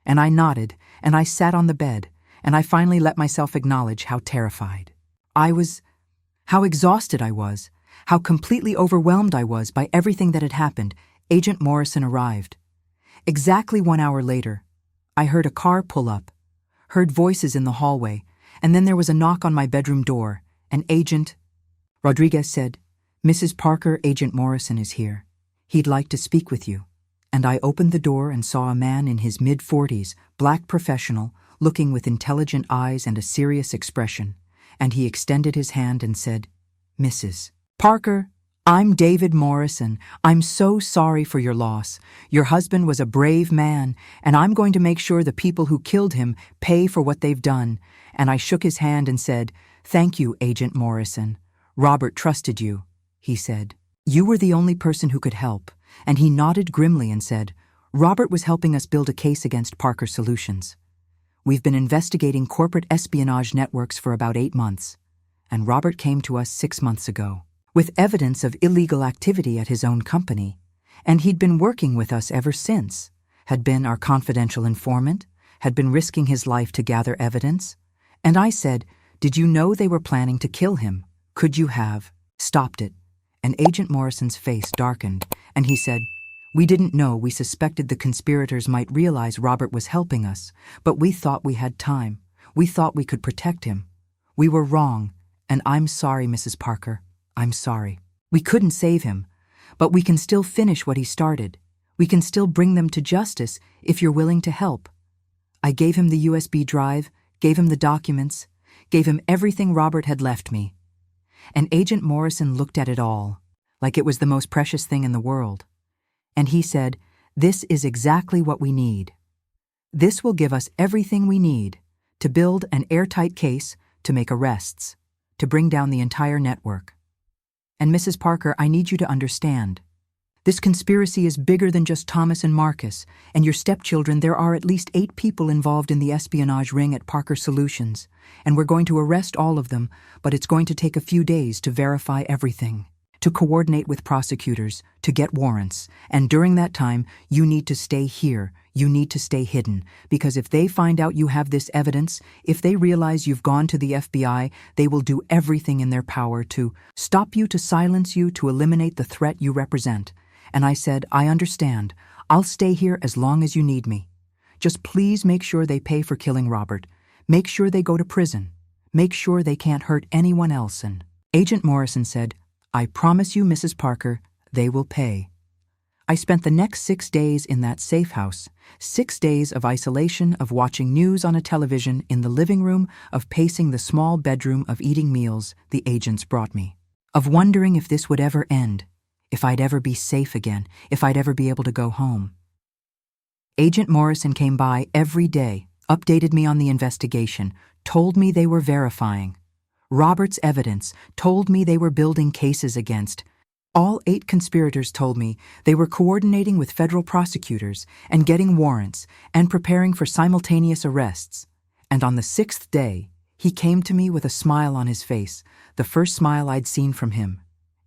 And I nodded, and I sat on the bed, and I finally let myself acknowledge how terrified I was, how exhausted I was, how completely overwhelmed I was by everything that had happened. Agent Morrison arrived. Exactly 1 hour later, I heard a car pull up, heard voices in the hallway, and then there was a knock on my bedroom door, and Agent Rodriguez said, "Mrs. Parker, Agent Morrison is here. He'd like to speak with you." And I opened the door and saw a man in his mid-40s, black professional, looking with intelligent eyes and a serious expression, and he extended his hand and said, "Mrs. Parker, I'm David Morrison. I'm so sorry for your loss. Your husband was a brave man, and I'm going to make sure the people who killed him pay for what they've done." And I shook his hand and said, "Thank you, Agent Morrison. Robert trusted you," he said. "You were the only person who could help." And he nodded grimly and said, "Robert was helping us build a case against Parker Solutions. We've been investigating corporate espionage networks for about 8 months, and Robert came to us 6 months ago with evidence of illegal activity at his own company, and he'd been working with us ever since, had been our confidential informant, had been risking his life to gather evidence." And I said, "Did you know they were planning to kill him? Could you have stopped it?" And Agent Morrison's face darkened, and he said, "We didn't know. We suspected the conspirators might realize Robert was helping us, but we thought we had time. We thought we could protect him. We were wrong, and I'm sorry, Mrs. Parker. I'm sorry. We couldn't save him, but we can still finish what he started. We can still bring them to justice if you're willing to help." I gave him the USB drive, gave him the documents, gave him everything Robert had left me. And Agent Morrison looked at it all, like it was the most precious thing in the world. And he said, "This is exactly what we need. This will give us everything we need to build an airtight case, to make arrests, to bring down the entire network. And Mrs. Parker, I need you to understand. This conspiracy is bigger than just Thomas and Marcus, and your stepchildren. There are at least 8 people involved in the espionage ring at Parker Solutions, and we're going to arrest all of them, but it's going to take a few days to verify everything, to coordinate with prosecutors, to get warrants, and during that time, you need to stay here. You need to stay hidden, because if they find out you have this evidence, if they realize you've gone to the FBI, they will do everything in their power to stop you, to silence you, to eliminate the threat you represent. And I said, I understand. I'll stay here as long as you need me. Just please make sure they pay for killing Robert. Make sure they go to prison. Make sure they can't hurt anyone else. And Agent Morrison said, I promise you, Mrs. Parker, they will pay. I spent the next 6 days in that safe house, 6 days of isolation, of watching news on a television, in the living room, of pacing the small bedroom, of eating meals the agents brought me, of wondering if this would ever end, if I'd ever be safe again, if I'd ever be able to go home. Agent Morrison came by every day, updated me on the investigation, told me they were verifying Robert's evidence, told me they were building cases against. All 8 conspirators told me they were coordinating with federal prosecutors and getting warrants and preparing for simultaneous arrests. And on the 6th day, he came to me with a smile on his face, the first smile I'd seen from him.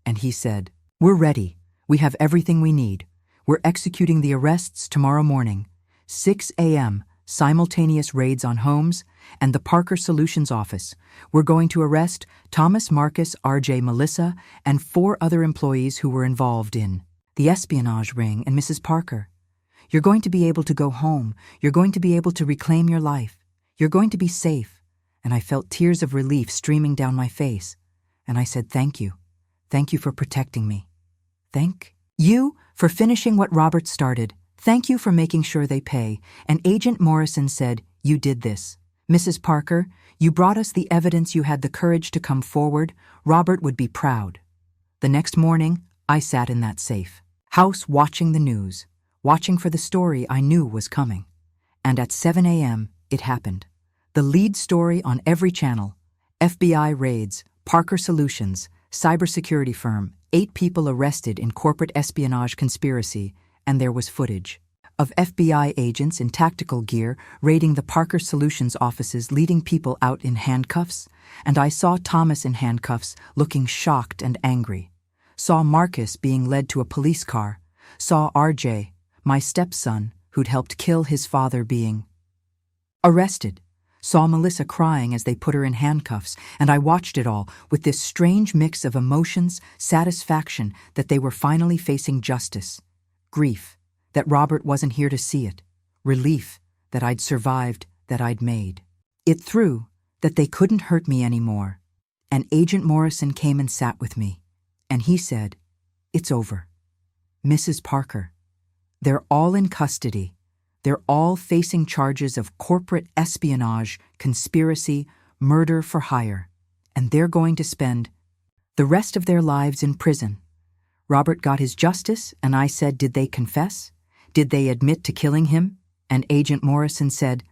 And he said, We're ready. We have everything we need. We're executing the arrests tomorrow morning, 6 a.m., simultaneous raids on homes and the Parker Solutions office. We're going to arrest Thomas, Marcus, RJ, Melissa, and 4 other employees who were involved in the espionage ring. And Mrs. Parker, you're going to be able to go home. You're going to be able to reclaim your life. You're going to be safe. And I felt tears of relief streaming down my face. And I said, thank you. Thank you for protecting me. Thank you for finishing what Robert started. Thank you for making sure they pay. And Agent Morrison said, you did this. Mrs. Parker, you brought us the evidence. You had the courage to come forward. Robert would be proud. The next morning, I sat in that safe house watching the news, watching for the story I knew was coming. And at 7 a.m., it happened. The lead story on every channel: FBI raids, Parker Solutions, cybersecurity firm, 8 people arrested in corporate espionage conspiracy, and there was footage of FBI agents in tactical gear raiding the Parker Solutions offices, leading people out in handcuffs, and I saw Thomas in handcuffs, looking shocked and angry. Saw Marcus being led to a police car. Saw RJ, my stepson, who'd helped kill his father, being arrested. Saw Melissa crying as they put her in handcuffs, and I watched it all with this strange mix of emotions, satisfaction that they were finally facing justice, grief that Robert wasn't here to see it, relief that I'd survived, that I'd made it through, that they couldn't hurt me anymore. And Agent Morrison came and sat with me, and he said, it's over. Mrs. Parker, they're all in custody. They're all facing charges of corporate espionage, conspiracy, murder for hire, and they're going to spend the rest of their lives in prison. Robert got his justice, and I said, did they confess? Did they admit to killing him? And Agent Morrison said,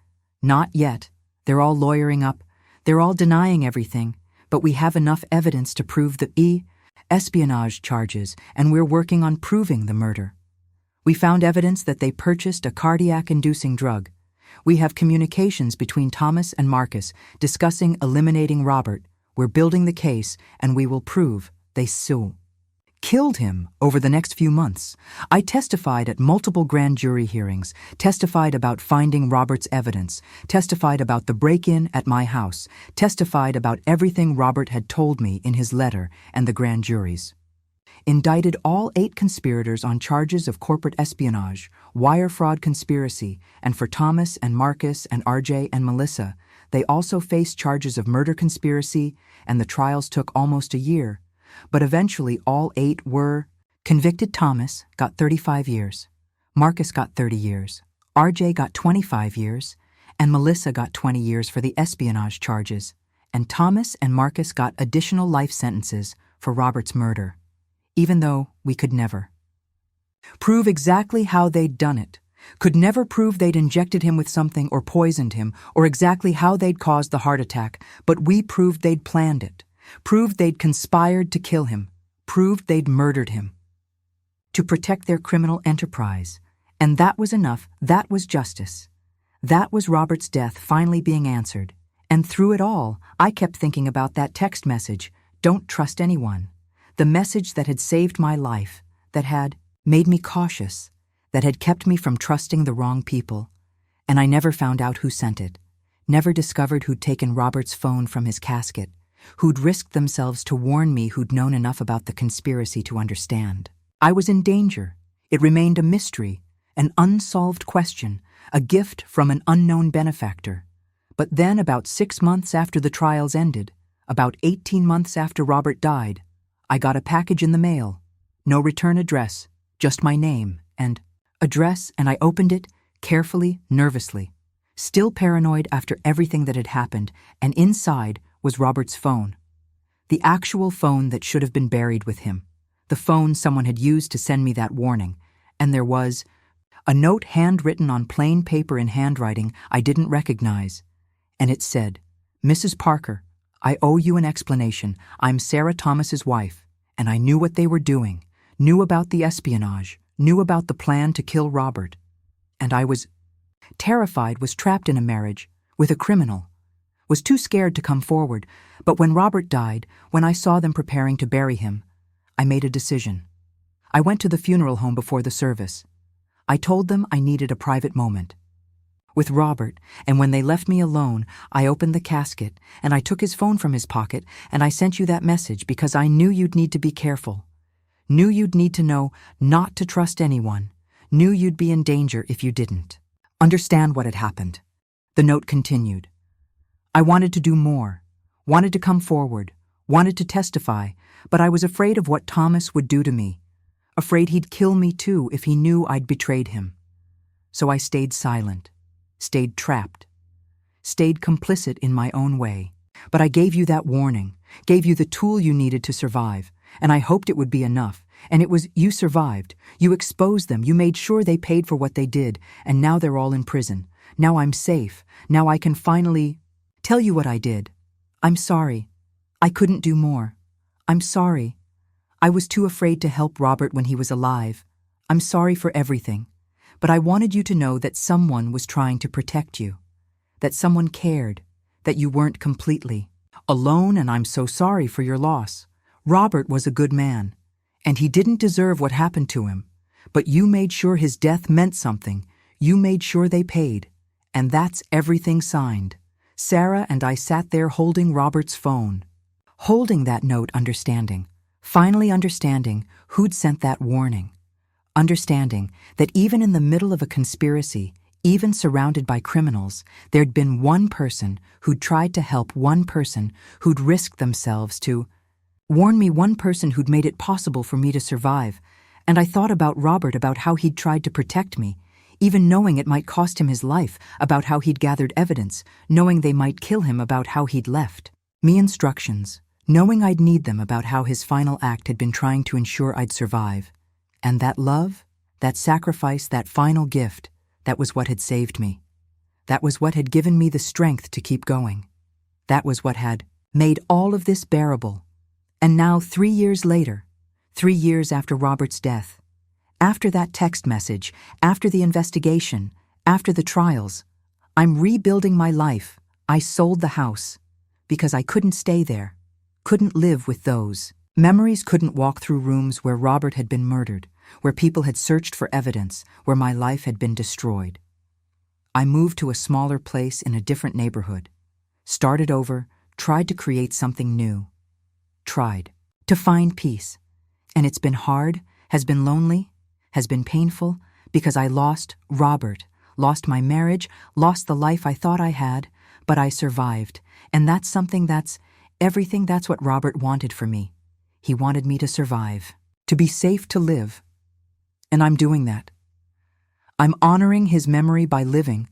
not yet. They're all lawyering up. They're all denying everything, but we have enough evidence to prove the espionage charges, and we're working on proving the murder. We found evidence that they purchased a cardiac-inducing drug. We have communications between Thomas and Marcus discussing eliminating Robert. We're building the case, and we will prove they killed him over the next few months. I testified at multiple grand jury hearings, testified about finding Robert's evidence, testified about the break-in at my house, testified about everything Robert had told me in his letter and the grand juries. Indicted all 8 conspirators on charges of corporate espionage, wire fraud conspiracy, and for Thomas and Marcus and RJ and Melissa, they also faced charges of murder conspiracy, and the trials took almost a year. But eventually all 8 were convicted. Thomas got 35 years, Marcus got 30 years, RJ got 25 years, and Melissa got 20 years for the espionage charges, and Thomas and Marcus got additional life sentences for Robert's murder, even though we could never prove exactly how they'd done it. Could never prove they'd injected him with something or poisoned him or exactly how they'd caused the heart attack, but we proved they'd planned it, proved they'd conspired to kill him, proved they'd murdered him. To protect their criminal enterprise. And that was enough. That was justice. That was Robert's death finally being answered. And through it all, I kept thinking about that text message, "Don't trust anyone." The message that had saved my life, that had made me cautious, that had kept me from trusting the wrong people. And I never found out who sent it, never discovered who'd taken Robert's phone from his casket, who'd risked themselves to warn me, who'd known enough about the conspiracy to understand. I was in danger. It remained a mystery, an unsolved question, a gift from an unknown benefactor. But then, about 6 months after the trials ended, about 18 months after Robert died, I got a package in the mail. No return address, just my name and address, and I opened it carefully, nervously, still paranoid after everything that had happened, and inside was Robert's phone. The actual phone that should have been buried with him. The phone someone had used to send me that warning. And there was a note handwritten on plain paper in handwriting I didn't recognize. And it said, "Mrs. Parker, I owe you an explanation. I'm Sarah Thomas's wife, and I knew what they were doing, knew about the espionage, knew about the plan to kill Robert. And I was terrified, was trapped in a marriage with a criminal, was too scared to come forward. But when Robert died, when I saw them preparing to bury him, I made a decision. I went to the funeral home before the service. I told them I needed a private moment with Robert, and when they left me alone, I opened the casket, and I took his phone from his pocket, and I sent you that message because I knew you'd need to be careful, knew you'd need to know not to trust anyone, knew you'd be in danger if you didn't understand what had happened." The note continued. "I wanted to do more, wanted to come forward, wanted to testify, but I was afraid of what Thomas would do to me, afraid he'd kill me too if he knew I'd betrayed him. So I stayed silent, stayed trapped, stayed complicit in my own way. But I gave you that warning, gave you the tool you needed to survive, and I hoped it would be enough. And it was, you survived, you exposed them, you made sure they paid for what they did, and now they're all in prison. Now I'm safe, now I can finally tell you what I did. I'm sorry. I couldn't do more. I'm sorry. I was too afraid to help Robert when he was alive. I'm sorry for everything. But I wanted you to know that someone was trying to protect you, that someone cared, that you weren't completely alone, and I'm so sorry for your loss. Robert was a good man, and he didn't deserve what happened to him, but you made sure his death meant something. You made sure they paid, and that's everything signed." Sarah and I sat there holding Robert's phone, holding that note, understanding, finally understanding who'd sent that warning, understanding that even in the middle of a conspiracy, even surrounded by criminals, there'd been one person who'd tried to help, one person who'd risked themselves to warn me, one person who'd made it possible for me to survive. And I thought about Robert, about how he'd tried to protect me, even knowing it might cost him his life, about how he'd gathered evidence, knowing they might kill him, about how he'd left me instructions, knowing I'd need them, about how his final act had been trying to ensure I'd survive. And that love, that sacrifice, that final gift, that was what had saved me. That was what had given me the strength to keep going. That was what had made all of this bearable. And now, 3 years later, 3 years after Robert's death, after that text message, after the investigation, after the trials, I'm rebuilding my life. I sold the house because I couldn't stay there, couldn't live with those memories, couldn't walk through rooms where Robert had been murdered, where people had searched for evidence, where my life had been destroyed. I moved to a smaller place in a different neighborhood, started over, tried to create something new, tried to find peace. And it's been hard, has been lonely, has been painful, because I lost Robert, lost my marriage, lost the life I thought I had, but I survived. And that's something, that's everything. That's what Robert wanted for me. He wanted me to survive, to be safe, to live. And I'm doing that. I'm honoring his memory by living,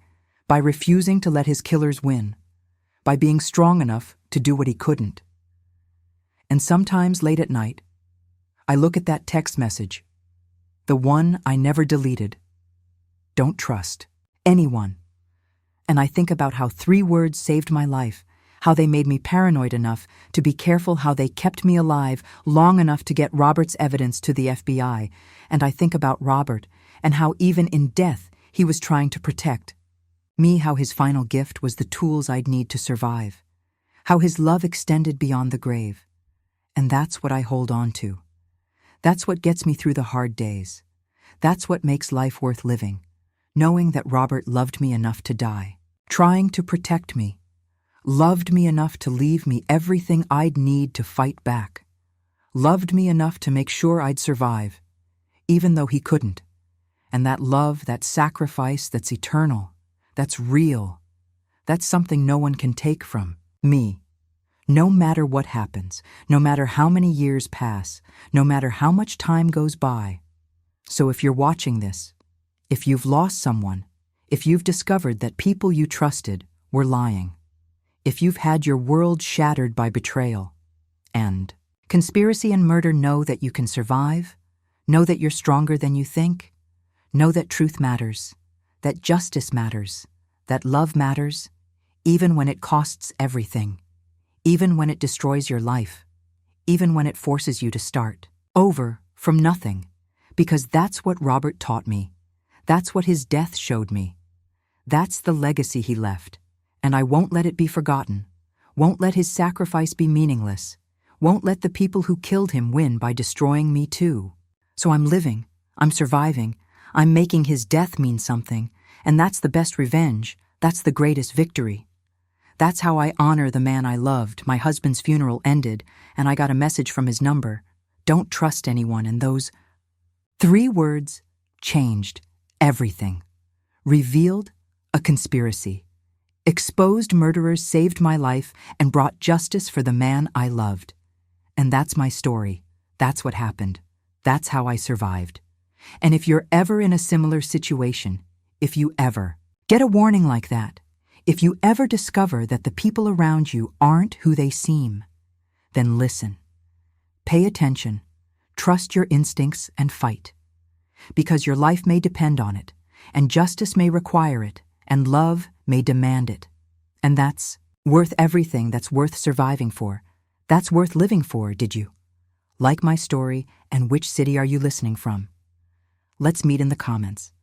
by refusing to let his killers win, by being strong enough to do what he couldn't. And sometimes late at night, I look at that text message, the one I never deleted, don't trust anyone. And I think about how 3 words saved my life, how they made me paranoid enough to be careful, how they kept me alive long enough to get Robert's evidence to the FBI. And I think about Robert and how even in death he was trying to protect me, how his final gift was the tools I'd need to survive, how his love extended beyond the grave. And that's what I hold on to. That's what gets me through the hard days. That's what makes life worth living, knowing that Robert loved me enough to die, trying to protect me, loved me enough to leave me everything I'd need to fight back, loved me enough to make sure I'd survive, even though he couldn't. And that love, that sacrifice that's eternal, that's real, that's something no one can take from me. No matter what happens, no matter how many years pass, no matter how much time goes by. So if you're watching this, if you've lost someone, if you've discovered that people you trusted were lying, if you've had your world shattered by betrayal and conspiracy and murder, know that you can survive, know that you're stronger than you think, know that truth matters, that justice matters, that love matters, even when it costs everything. Even when it destroys your life, even when it forces you to start over from nothing, because that's what Robert taught me. That's what his death showed me. That's the legacy he left, and I won't let it be forgotten, won't let his sacrifice be meaningless, won't let the people who killed him win by destroying me too. So I'm living, I'm surviving, I'm making his death mean something, and that's the best revenge, that's the greatest victory. That's how I honor the man I loved. My husband's funeral ended, and I got a message from his number. Don't trust anyone, and those 3 words changed everything. Revealed a conspiracy. Exposed murderers, saved my life, and brought justice for the man I loved. And that's my story. That's what happened. That's how I survived. And if you're ever in a similar situation, if you ever get a warning like that, if you ever discover that the people around you aren't who they seem, then listen. Pay attention, trust your instincts, and fight. Because your life may depend on it, and justice may require it, and love may demand it. And that's worth everything. That's worth surviving for. That's worth living for, did you? Like my story, and which city are you listening from? Let's meet in the comments.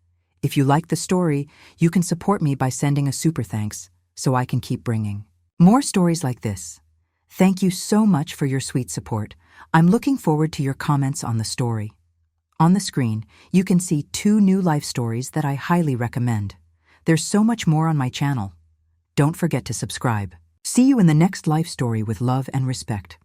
If you like the story, you can support me by sending a super thanks so I can keep bringing more stories like this. Thank you so much for your sweet support. I'm looking forward to your comments on the story. On the screen, you can see 2 new life stories that I highly recommend. There's so much more on my channel. Don't forget to subscribe. See you in the next life story with love and respect.